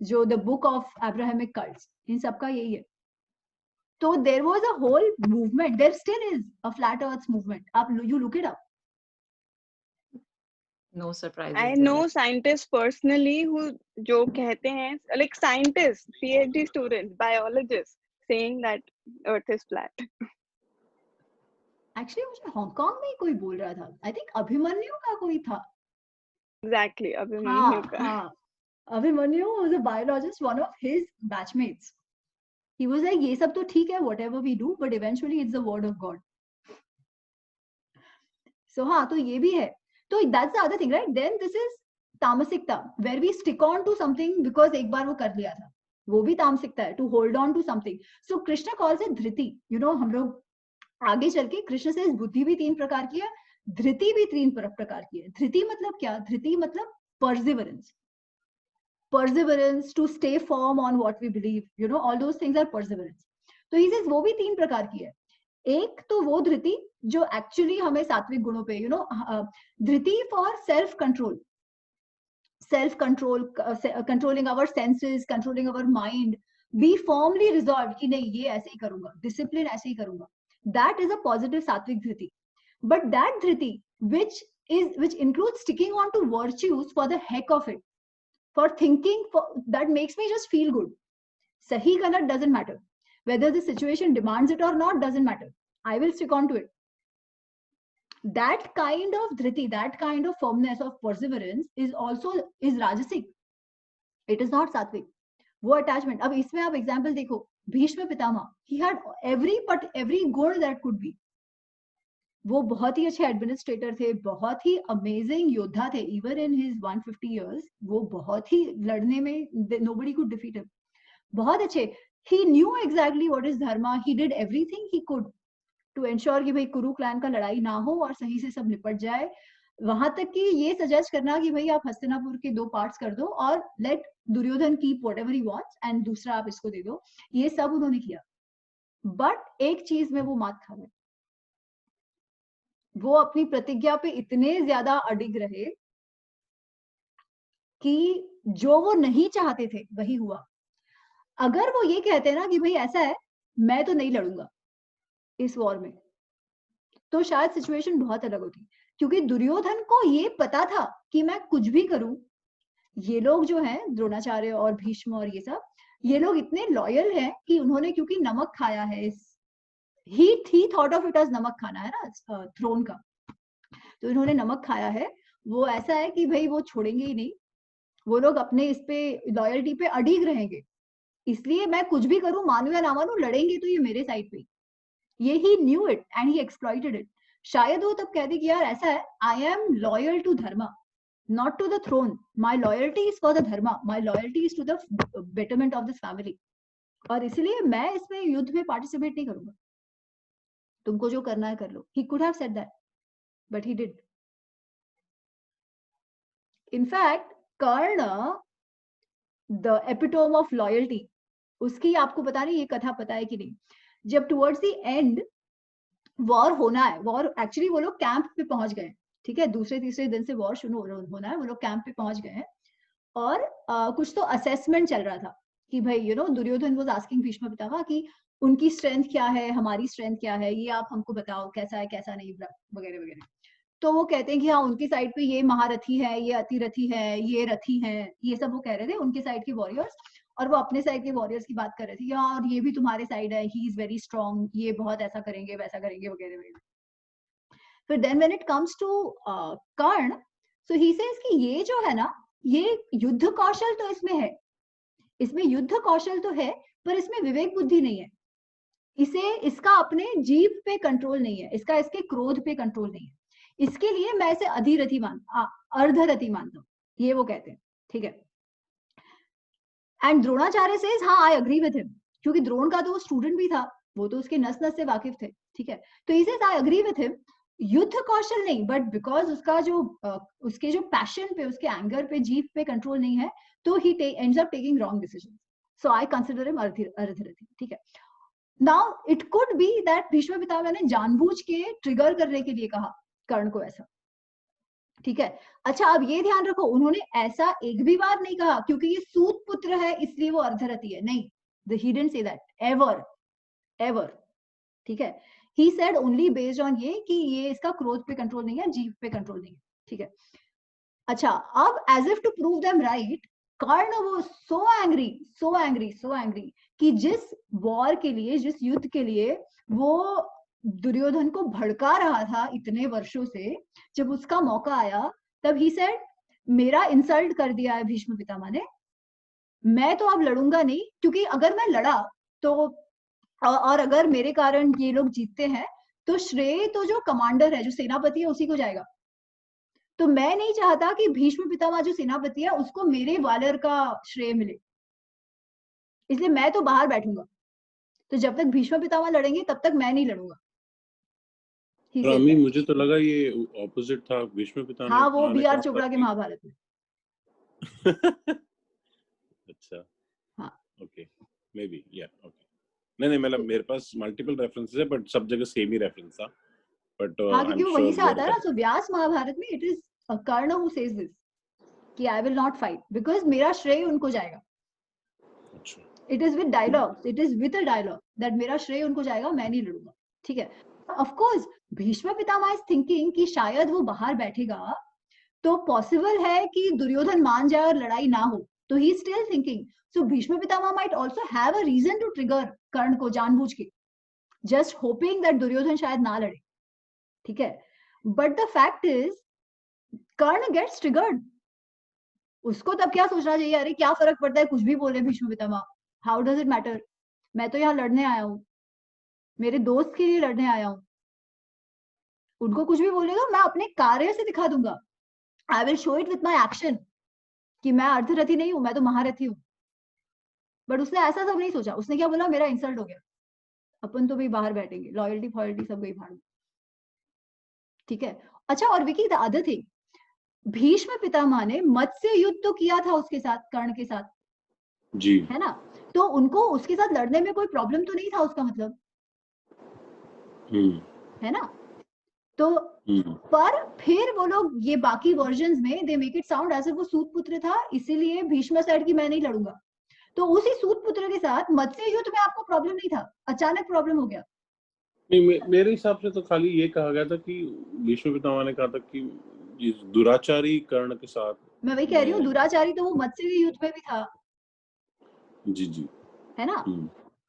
जो the book of Abrahamic cults, इन सबका यही है. So there was a whole movement. There still is a flat Earth movement. You look it up. No surprises. I know scientists personally who जो कहते हैं, like scientists, PhD students, biologists, saying that Earth is flat. Actually मुझे Hong Kong में ही कोई बोल रहा था. I think Abhimanyu का कोई था. Exactly, अभिमन्यु का. हाँ. Abhimanyu was a biologist, one of his batchmates. He was like, ये सब तो ठीक है, whatever we do, but eventually it's the word of God. So हाँ, तो ये भी है. So that's the other thing, right? Then this is तामसिकता, where we stick on to something because एक बार वो कर लिया था. वो भी तामसिकता है, to hold on to something. So Krishna calls it Dhriti. You know, हम लोग आगे चल के कृष्ण से बुद्धि भी 3 प्रकार की है, धृति भी 3 प्रकार की है. धृति मतलब क्या? धृति मतलब perseverance. Perseverance, to stay firm on what we believe, you know, all those things are perseverance. तो he says वो भी 3 प्रकार की है. एक तो वो धृति जो एक्चुअली हमें सात्विक गुणों पे, you know, Dhriti for self control, controlling our senses, controlling our mind, be firmly resolved कि नहीं ये ऐसे ही करूंगा, discipline ऐसे ही करूंगा. That is a positive सात्विक धृति. But that Dhriti which includes sticking on to virtues for the heck of it, for thinking that makes me just feel good. Sahi galat doesn't matter. Whether the situation demands it or not doesn't matter. I will stick on to it. That kind of dhriti, that kind of firmness of perseverance is rajasic. It is not sattvic. वो attachment. अब इसमें आप example देखो, Bhishma Pitamah, he had every good that could be. वो बहुत ही अच्छे administrator थे, बहुत ही अमेजिंग योद्धा थे. इवन इन हिज 150 इयर्स वो बहुत ही लड़ने में nobody could defeat him. बहुत अच्छे. He knew exactly what is dharma. He did everything he could to ensure कि भाई कुरु क्लैन का लड़ाई ना हो और सही से सब निपट जाए. वहां तक कि ये सजेस्ट करना कि भाई आप हस्तिनापुर के 2 पार्ट्स कर दो और let Duryodhan keep whatever he wants and दूसरा आप इसको दे दो. ये सब उन्होंने किया. बट एक चीज में वो मात खा गए. वो अपनी प्रतिज्ञा पे इतने ज्यादा अडिग रहे कि जो वो नहीं चाहते थे वही हुआ. अगर वो ये कहते ना कि भाई ऐसा है, मैं तो नहीं लड़ूंगा इस वॉर में, तो शायद सिचुएशन बहुत अलग होती. क्योंकि दुर्योधन को ये पता था कि मैं कुछ भी करूं, ये लोग जो हैं द्रोणाचार्य और भीष्म और ये सब, ये लोग इतने लॉयल हैं कि उन्होंने क्योंकि नमक खाया है, he thought of it as नमक खाना है ना थ्रोन का, तो इन्होंने नमक खाया है. वो ऐसा है कि भाई वो छोड़ेंगे ही नहीं, वो लोग अपने इस पे लॉयल्टी पे अडिग रहेंगे. इसलिए मैं कुछ भी करूं, मानू या ना मानू, लड़ेंगे तो ये मेरे साइड पे. ये he knew it and he exploited it. शायद वो तब कहते कि यार ऐसा है, I am loyal to dharma, not to the throne. My loyalty is for the dharma. My loyalty is to the betterment of this family. और इसलिए मैं इसमें युद्ध में पार्टिसिपेट नहीं करूंगा. तुमको जो करना है कर लो. He could have said that, but he did. In fact, Karna, the epitome of loyalty, उसकी आपको पता नहीं ये कथा पता है कि नहीं. जब towards the end वॉर होना है, वॉर एक्चुअली वो लोग कैंप पे पहुंच गए, ठीक है, दूसरे तीसरे दिन से वॉर शुरू होना है, वो लोग कैंप पे पहुंच गए हैं. और कुछ तो असेसमेंट चल रहा था कि भाई you know Duryodhana was asking Bhishma Pitamah कि उनकी स्ट्रेंथ क्या है, हमारी स्ट्रेंथ क्या है, ये आप हमको बताओ, कैसा है कैसा नहीं, वगैरह वगैरह. तो वो कहते हैं कि हाँ उनकी साइड पे ये महारथी है, ये अतिरथी है, ये रथी है, ये सब वो कह रहे थे उनके साइड के वॉरियर्स. और वो अपने साइड के वॉरियर्स की बात कर रहे थे, हाँ और ये भी तुम्हारे साइड है, ही इज वेरी स्ट्रॉन्ग, ये बहुत ऐसा करेंगे वैसा करेंगे वगैरह वगैरह. फिर then when it comes to Karna, so he says कि ये जो है ना, ये युद्ध कौशल तो इसमें है, इसमें युद्ध कौशल तो है, पर इसमें विवेक बुद्धि नहीं है. इसे इसका अपने जीव पे कंट्रोल नहीं है, इसका इसके क्रोध पे कंट्रोल नहीं है, इसके लिए मैं इसे अधिरथी अर्धरथी मानता हूँ, ये वो कहते हैं, ठीक है। एंड द्रोणाचार्य सेज हाँ आई एग्री विद हिम, क्योंकि द्रोण का तो वो स्टूडेंट भी था, वो तो उसके नस नस से वाकिफ थे, ठीक है। तो he says I agree with him, युद्ध कौशल नहीं, बट बिकॉज उसका जो उसके जो पैशन पे, उसके एंगर पे, जीव पे कंट्रोल नहीं है, तो he ends up taking wrong decision, so I consider him अर्धरथी, ठीक है। Now it could be that Bhishma Pitamah ने जानबूझ के ट्रिगर करने के लिए कहा कर्ण को ऐसा, ठीक है। अच्छा अब ये ध्यान रखो, उन्होंने ऐसा एक भी बार नहीं कहा क्योंकि ये सूत पुत्र है इसलिए वो अर्धरथी है, नहीं, he didn't say that ever, ठीक है। he said only based on ये कि ये इसका क्रोध पे कंट्रोल नहीं है, जीव पे कंट्रोल नहीं है, ठीक है। अच्छा अब as if to prove them right, कर्ण वो so angry कि जिस वॉर के लिए, जिस युद्ध के लिए वो दुर्योधन को भड़का रहा था इतने वर्षों से, जब उसका मौका आया तब ही सेड मेरा इंसल्ट कर दिया है भीष्म पितामह ने, मैं तो अब लड़ूंगा नहीं, क्योंकि अगर मैं लड़ा तो और अगर मेरे कारण ये लोग जीतते हैं तो श्रेय तो जो कमांडर है, जो सेनापति है, उसी को जाएगा। तो मैं नहीं चाहता कि भीष्म पितामह जो सेनापति है उसको मेरे वालर का श्रेय मिले, इसलिए मैं तो बाहर बैठूंगा। तो जब तक भीष्म पितामह लड़ेंगे तब तक मैं नहीं लड़ूंगा। मुझे तो लगा ये ऑपोजिट था, भीष्म पितामह। हाँ वो बी आर चोपड़ा के महाभारत में। अच्छा हाँ ओके, मे बी या ओके, नहीं मतलब मेरे पास मल्टीपल रेफरेंसेस है बट सब जगह सेम ही रेफरेंस था, बट हाँ क्योंकि वहीं से आता है ना। सो व्यास महाभारत में it is Karna who says this कि I will not fight because मेरा श्रेय उनको जाएगा। अच्छा, it is with dialogue, it is with a dialogue that मेरा श्रेय उनको जाएगा, मैं नहीं लड़ूंगा, ठीक है। Of course Bhishma Pitamah is thinking कि शायद वो बाहर बैठेगा तो पॉसिबल है कि दुर्योधन मान जाए और लड़ाई ना हो, तो he is still thinking. So Bhishma Pitamah might also have a reason to trigger Karna को जानबूझ के, जस्ट होपिंग दैट दुर्योधन शायद ना लड़े, ठीक है। But the fact is Karna gets triggered. उसको तब क्या सोचना चाहिए, अरे क्या फर्क पड़ता है कुछ भी बोले Bhishma Pitamah, how does it matter, मैं तो यहाँ लड़ने आया हूँ, मेरे दोस्त के लिए लड़ने आया हूँ, उनको कुछ भी बोलेगा मैं अपने कार्य से दिखा दूंगा, I will show it with my action कि मैं अर्धरथी नहीं हूँ, मैं तो महारथी हूँ। बट उसने ऐसा सब नहीं सोचा, उसने क्या बोला, मेरा इंसल्ट हो गया, अपन तो भी बाहर बैठेंगे, लॉयल्टी फॉयल्टी सब गई भाड़ में, ठीक है। अच्छा और Vicky the other thing, Bhishma Pitamah ने मत्स्य युद्ध तो किया था उसके साथ, कर्ण के साथ जी, है ना, तो उनको उसके साथ लड़ने में कोई प्रॉब्लम तो नहीं था, उसका मतलब है ना। तो पर फिर वो लोग ये बाकी वर्जन्स में they make it sound as if वो सूत पुत्र था, इसीलिए भीष्म सेड कि मैं नहीं लड़ूंगा। तो उसी सूत पुत्र के साथ मत्स्य युद्ध में आपको प्रॉब्लम नहीं था, अचानक प्रॉब्लम हो गया। नहीं मेरे हिसाब से तो खाली ये कहा गया था कि भीष्म पितामह ने कहा था कि इस दुराचारी कर्ण के साथ, मैं वही कह रही हूँ, दुराचारी तो वो मत्स्य युद्ध में भी था, जी जी, है ना।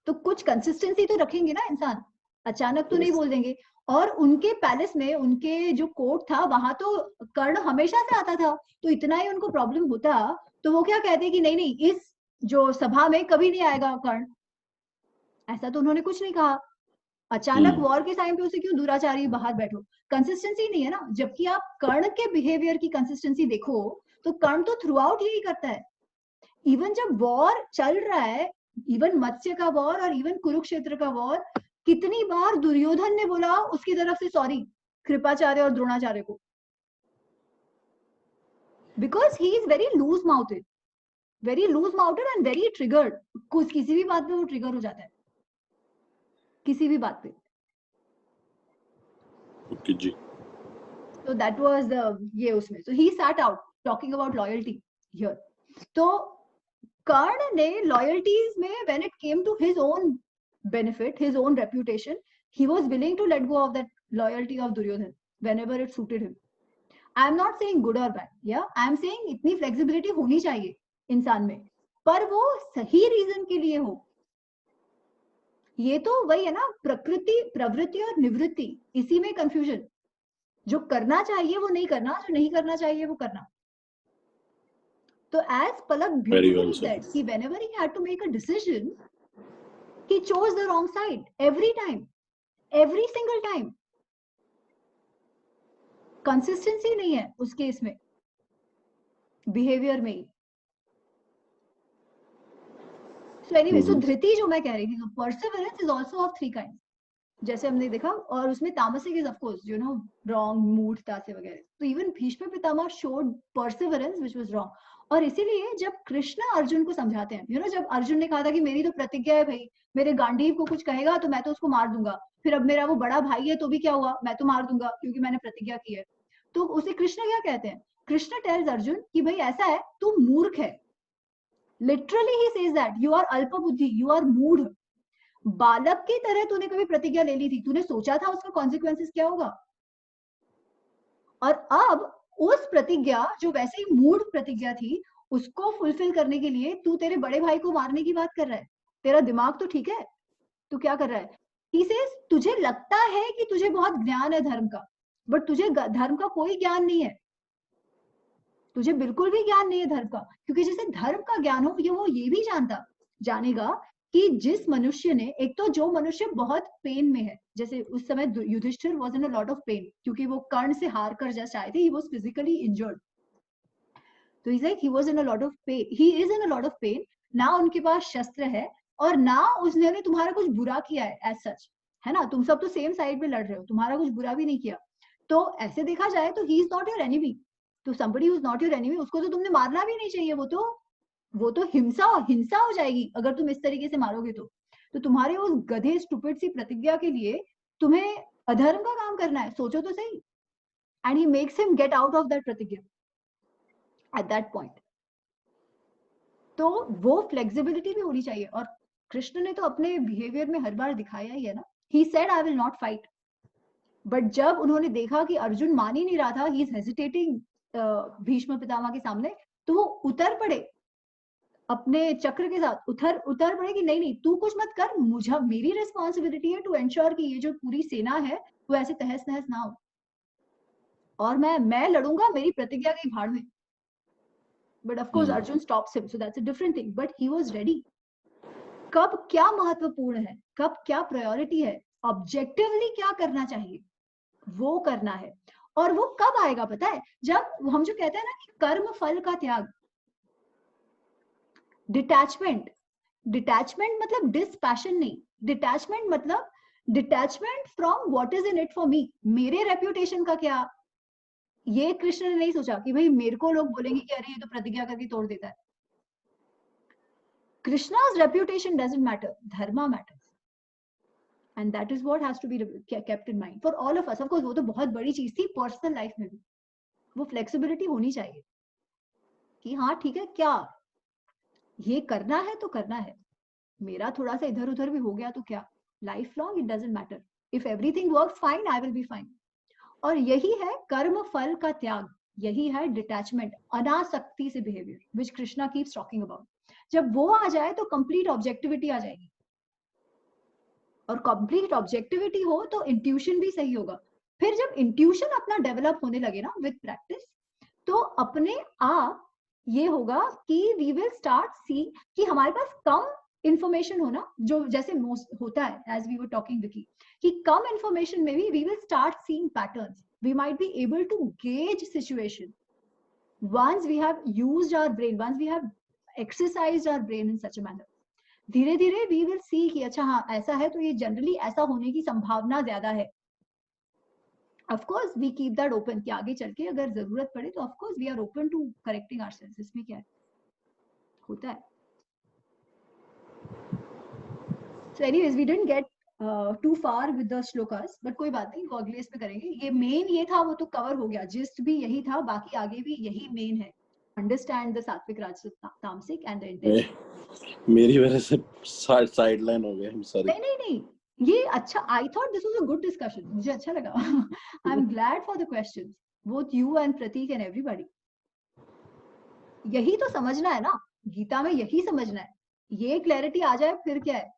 तो कुछ कंसिस्टेंसी तो रखेंगे ना इंसान, अचानक तो नहीं बोल देंगे। और उनके पैलेस में, उनके जो कोर्ट था वहां तो कर्ण हमेशा से आता था, तो इतना ही उनको प्रॉब्लम होता तो वो क्या कहते कि नहीं नहीं इस जो सभा में कभी नहीं आएगा कर्ण, ऐसा तो उन्होंने कुछ नहीं कहा। अचानक वॉर के टाइम पे उसे क्यों दुराचारी बाहर बैठो, कंसिस्टेंसी नहीं है ना। जबकि आप कर्ण के बिहेवियर की कंसिस्टेंसी देखो तो कर्ण तो थ्रू आउट यही करता है, इवन जब वॉर चल रहा है, इवन मत्स्य का वॉर और इवन कुरुक्षेत्र का वॉर, कितनी बार दुर्योधन ने बोला उसकी तरफ से सॉरी कृपाचार्य और द्रोणाचार्य को, because he is very loose mouthed and very triggered. कुछ किसी भी बात पे वो ट्रिगर हो जाता है, किसी भी बात पे। ओके जी। So that was the ये उसमें, so he sat out talking about loyalty here. तो कर्ण ने loyalties में when it came to his own benefit, his own reputation, he was willing to let go of that loyalty of Duryodhan whenever it suited him. I am not saying good or bad, yeah, I am saying इतनी flexibility होनी चाहिए इंसान में, पर वो सही reason के लिए हो। ये तो वही है ना, प्रकृति, प्रवृत्ति और निवृत्ति, इसी में कंफ्यूजन। जो करना चाहिए वो नहीं करना, जो नहीं करना चाहिए वो करना। तो as Palak beautifully said, कि whenever he had to make a decision, he chose the wrong side every time, every single time. Consistency नहीं है उस केस में, बिहेवियर में ही. So anyway, so धृति जो मैं कह रही थी, so perseverance is also of three kinds. जैसे हमने देखा, और उसमें तामसिक is of course, you know, wrong, मूढ़ता से वगैरह. तो even Bhishma Pitamah showed perseverance which was wrong. और इसीलिए जब कृष्ण अर्जुन को समझाते हैं, you know, जब अर्जुन ने कहा था कि मेरी तो प्रतिज्ञा है भाई, मेरे गांडीव को कुछ कहेगा तो मैं तो उसको मार दूंगा, फिर अब मेरा वो बड़ा भाई है तो भी क्या हुआ, मैं तो मार दूंगा क्योंकि मैंने प्रतिज्ञा की है. तो उसे कृष्ण क्या कहते हैं? कृष्ण टेल्स अर्जुन कि भाई ऐसा है, तू मूर्ख है. Literally he says that you are अल्प बुद्धि, यू आर मूढ़. बालक की तरह तूने कभी प्रतिज्ञा ले ली थी? तूने सोचा था उसका कॉन्सिक्वेंसेस क्या होगा? और अब उस प्रतिज्ञा, जो वैसे ही मूढ़ प्रतिज्ञा थी, उसको फुलफिल करने के लिए तू तेरे बड़े भाई को मारने की बात कर रहा है. तेरा दिमाग तो ठीक है? तू क्या कर रहा है? He says, तुझे लगता है कि तुझे बहुत ज्ञान है धर्म का, बट तुझे धर्म का कोई ज्ञान नहीं है. तुझे बिल्कुल भी ज्ञान नहीं है धर्म का, क्योंकि जैसे धर्म का ज्ञान हो, वो ये भी जानेगा कि जिस मनुष्य ने, एक तो जो मनुष्य बहुत पेन में है, जैसे उस समय Yudhishthir was in a lot of pain, क्योंकि वो कर्ण से हार कर जस्ट आए थे, ही वाज फिजिकली इंजर्ड. तो he like he was in a lot of pain, he is in a lot of pain. ना उनके पास शस्त्र है और ना उसने तुम्हारा कुछ बुरा किया है एज सच, है ना. तुम सब तो सेम साइड में लड़ रहे हो, तुम्हारा कुछ बुरा भी नहीं किया. तो ऐसे देखा जाए तो he is not your enemy. तो somebody who is not your enemy, उसको तो तुमने मारना भी नहीं चाहिए. वो तो हिंसा हो जाएगी अगर तुम इस तरीके से मारोगे. तो तुम्हारे उस गधे स्टूपिड सी प्रतिज्ञा के लिए तुम्हें अधर्म का काम करना है. सोचो तो सही. And he makes him get out of that प्रतिज्ञा एट दैट पॉइंट. तो वो फ्लेक्सिबिलिटी भी होनी चाहिए. और कृष्ण ने तो अपने बिहेवियर में हर बार दिखाया ही है ना. He said I will not fight, but जब उन्होंने देखा कि अर्जुन मान ही नहीं रहा था, he is hesitating Bhishma Pitamah के सामने, तो वो उतर पड़े अपने चक्र के साथ. उतर पड़े कि नहीं तू कुछ मत कर, मुझे, मेरी रिस्पॉन्सिबिलिटी है टू एंश्योर कि ये जो पूरी सेना है वो ऐसे तहस नहस ना हो, और मैं लड़ूंगा, मेरी प्रतिज्ञा की भाड़ में. But of course Arjun stops him, so that's a different thing. But he was ready. कब क्या महत्वपूर्ण है, कब क्या प्रायोरिटी है, ऑब्जेक्टिवली क्या करना चाहिए, वो करना है. और वो कब आएगा पता है? जब हम जो कहते हैं ना कि कर्म फल का त्याग, डिटैचमेंट. डिटैचमेंट मतलब डिसपैशन नहीं. डिटैचमेंट मतलब detachment from what is in it for me. मेरे रेप्यूटेशन का क्या, ये कृष्ण ने नहीं सोचा कि भाई मेरे को लोग बोलेंगे कि अरे ये तो प्रतिज्ञा करके तोड़ देता है. कृष्णा's reputation doesn't matter, dharma matters. And that is what has to be kept in mind for all of us. Of course, वो तो बहुत बड़ी चीज थी पर्सनल लाइफ में भी. वो फ्लेक्सिबिलिटी होनी चाहिए कि हाँ ठीक है, क्या ये करना है तो करना है, मेरा थोड़ा सा इधर उधर भी हो गया तो क्या, life long it doesn't matter. If everything works fine, I will be fine. और यही है कर्म फल का त्याग, यही है डिटैचमेंट, अनासक्ति से behaviour, which Krishna keeps talking about. जब वो आ जाए तो कंप्लीट ऑब्जेक्टिविटी आ जाएगी. और कंप्लीट ऑब्जेक्टिविटी हो तो इंट्यूशन भी सही होगा. फिर जब इंट्यूशन अपना डेवलप होने लगे ना विद प्रैक्टिस, तो अपने आप ये होगा कि वी विल स्टार्ट सी कि हमारे पास कम इंफॉर्मेशन हो ना, जो जैसे होता है as we were talking Vicky, कि कम इंफॉर्मेशन में भी we will start seeing patterns. We might be able to gauge situation once we have used our brain, once we have exercised our brain in such a manner. धीरे धीरे we will see कि अच्छा हाँ ऐसा है तो ये generally ऐसा होने की संभावना ज्यादा है. Of course we keep that open कि आगे चल के अगर जरूरत पड़े तो of course we are open to correcting ourselves. इसमें क्या है, होता है. So anyways we didn't get too far with the shlokas, but कोई बात नहीं, वो अगले इसमें करेंगे. ये मेन ये था, वो तो कवर हो गया, जिस्ट भी यही था, बाकी आगे भी यही मेन है. अंडरस्टैंड द सात्विक राजसिक तामसिक एंड द इंटेंशन. मेरी वजह से साइडलाइन हो गए, सॉरी. नहीं, ये अच्छा, I thought this was a good discussion, मुझे अच्छा लगा. I am glad for the questions, both you and Pratik and everybody. यही तो समझना है ना, गीता में यही समझना है. ये क्लैरिटी आ जाए फिर क्या है,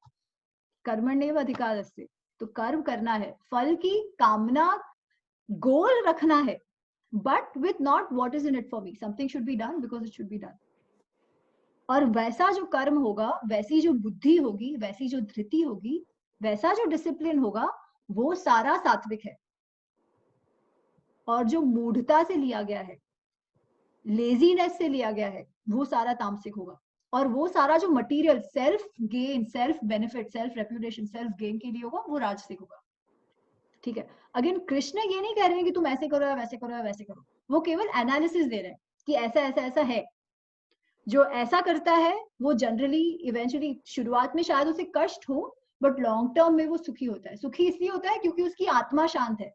कर्मण्येव अधिकारस्ते, तो कर्म करना है, फल की कामना गोल रखना है, but with not what is in it for me. Something should be done because it should be done. और वैसा जो कर्म होगा, वैसी जो बुद्धि होगी, वैसी जो धृति होगी, वैसा जो डिसिप्लिन होगा, वो सारा सात्विक है। और जो मूढ़ता से लिया गया है, लेजीनेस से लिया गया है, वो सारा तामसिक होगा। और वो सारा जो material self gain, self benefit, self reputation, self gain के लिए होगा, वो राजसिक होगा। ठीक है, अगेन कृष्ण ये नहीं कह रहे हैं कि तुम ऐसे करो या वैसे करो या वैसे करो, वो केवल एनालिसिस दे रहे हैं कि ऐसा ऐसा ऐसा है। जो ऐसा करता है वो जनरली इवेंचुअली शुरुआत में शायद उसे कष्ट हो, बट लॉन्ग टर्म में वो सुखी होता है। सुखी इसलिए होता है क्योंकि उसकी आत्मा शांत है।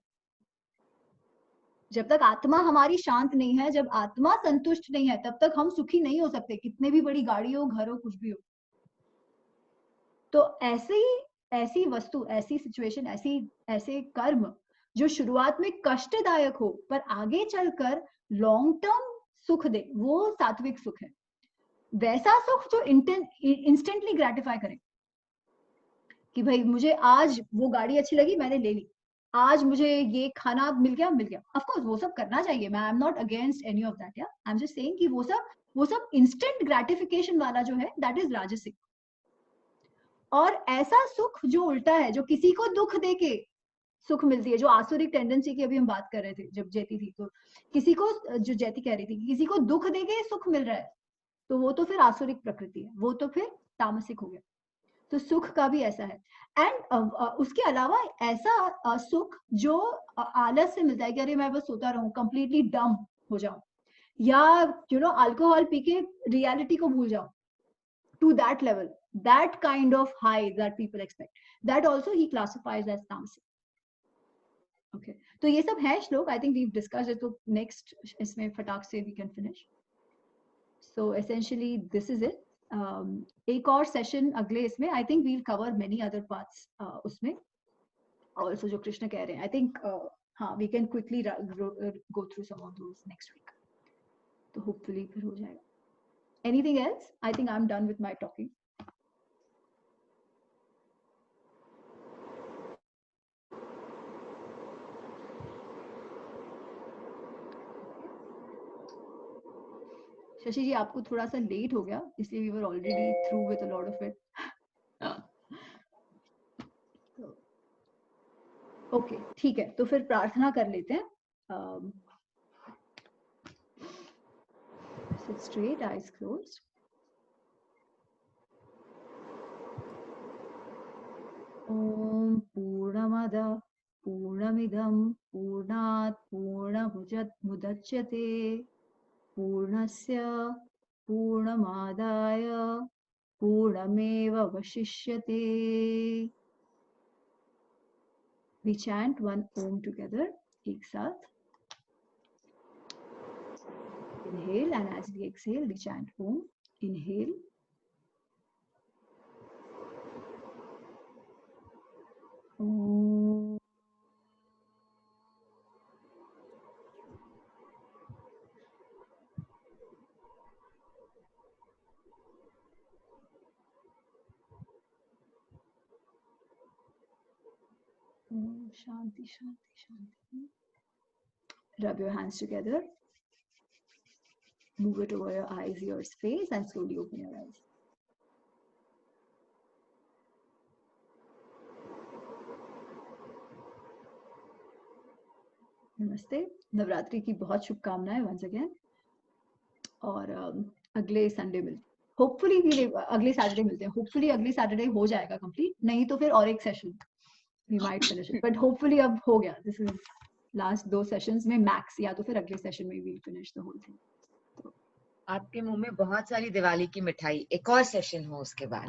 जब तक आत्मा हमारी शांत नहीं है, जब आत्मा संतुष्ट नहीं है, तब तक हम सुखी नहीं हो सकते, कितने भी बड़ी गाड़ी हो, घर हो, कुछ भी हो। तो ऐसी वस्तु, ऐसी सिचुएशन, ऐसे कर्म जो शुरुआत में कष्टदायक हो पर आगे चलकर लॉन्ग टर्म सुख दे, वो सात्विक सुख है। वैसा सुख जो इंस्टेंटली ग्रेटिफाई करे कि भाई मुझे आज वो गाड़ी अच्छी लगी, मैंने ले ली, आज मुझे ये खाना मिल गया, ऑफ कोर्स वो सब करना चाहिए, मैं I am not against any of that, या आई एम जस्ट सेइंग कि वो सब इंस्टेंट ग्रेटिफिकेशन वाला जो है, दैट इज राजसिक। और ऐसा सुख जो उल्टा है, जो किसी को दुख देके सुख मिलती है, जो आसुरिक टेंडेंसी की अभी हम बात कर रहे थे जब जैती थी, तो किसी को, जो जैती कह रही थी कि किसी को दुख देके सुख मिल रहा है, तो वो तो फिर आसुरिक प्रकृति है, वो तो फिर तामसिक हो गया। तो सुख का भी ऐसा है। एंड उसके अलावा ऐसा सुख जो आलस से मिलता है कि अरे मैं बस सोता रहूं, कंप्लीटली डम हो जाऊं, या अल्कोहल पी के रियलिटी को भूल जाऊं, to that level, that kind of high that people expect, that also he classifies as tamasic. Okay, तो ये सब है श्लोक, I think we've discussed it, तो next इसमें फटाक से we can finish. So essentially this is it. एक और session अगले इसमें I think we'll cover many other parts उसमें also जो कृष्ण कह रहे हैं, I think हाँ we can quickly go through some of those next week, तो hopefully फिर हो जाएगा. Anything else? I think I'm done with my talking. Shashi जी आपको थोड़ा सा लेट हो गया, इसलिए we were already through with a lot of it. Okay ठीक है, तो फिर प्रार्थना कर लेते हैं. Sit straight, eyes closed. Om Purnamada Purnamidam Purnat Purnamudachyate Purnasya Purnamadaya Purnameva Vashishyate. We chant one Om together, ek saath. Inhale, and as we exhale, we chant Om. Inhale. Om. Shanti, Shanti, Shanti. Rub your hands together. Move it over your eyes, ears, face, and slowly open your eyes. नमस्ते, नवरात्रि की बहुत शुभकामनाएं once again. और अगले Sunday मिलते, hopefully अगले Saturday मिलते हैं. होपफुली अगले सैटरडे हो जाएगा कंप्लीट, नहीं तो फिर और एक session we might finish it, but hopefully अब हो गया. This is last 2 sessions में max, या तो फिर अगले सेशन में we'll finish the whole thing. तो आपके मुंह में बहुत सारी दिवाली की मिठाई, एक और सेशन हो उसके बाद.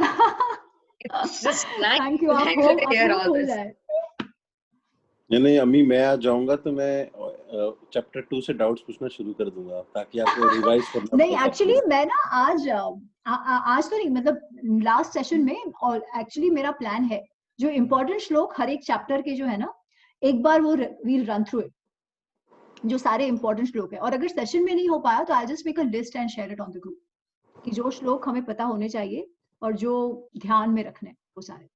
It's just nice. Thank you. आप हो जाए. नहीं अम्मी, मैं आ जाऊंगा तो मैं चैप्टर 2 से डाउट्स पूछना शुरू कर दूंगा ताकि आपको रिवाइज करना. नहीं एक्चुअली मैं ना आज तो नहीं, मतलब लास्ट सेशन में, और एक्चुअली मेरा प्लान है जो इम्पोर्टेंट श्लोक हर एक चैप्टर के जो है ना, एक बार वो वील रन थ्रू इट, जो सारे इम्पोर्टेंट श्लोक है. और अगर सेशन में नहीं हो पाया तो I just make a list and share it on the group कि जो श्लोक हमें पता होने चाहिए और जो ध्यान में रखने वो सारे,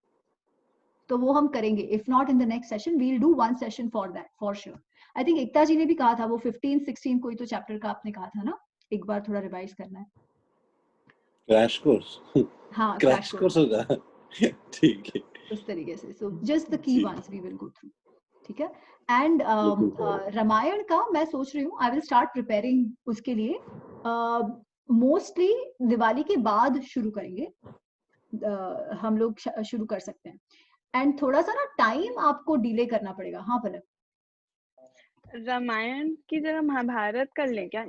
तो वो हम करेंगे. If not in the next session we'll do one session for that for sure. I think Ekta ji ने भी कहा था वो 15-16 कोई तो चैप्टर का आपने कहा था ना, एक बार थोड़ा रिवाइज करना है. क्रैश कोर्स हाँ क्रैश कोर्स होगा ठीक है उस तरीके से. So just the key ji ones we will go through. ठीक है. एंड बिल्कुल रामायण का मैं सोच रही हूँ आई विल स्टार्ट प्रिपेयरिंग उसके लिए. मोस्टली दिवाली के बाद शुरू करेंगे. हम लोग शुरू कर सकते हैं. एंड थोड़ा सा ना टाइम आपको डिले करना पड़ेगा. हाँ पलक. रामायण की जगह महाभारत कर लें क्या?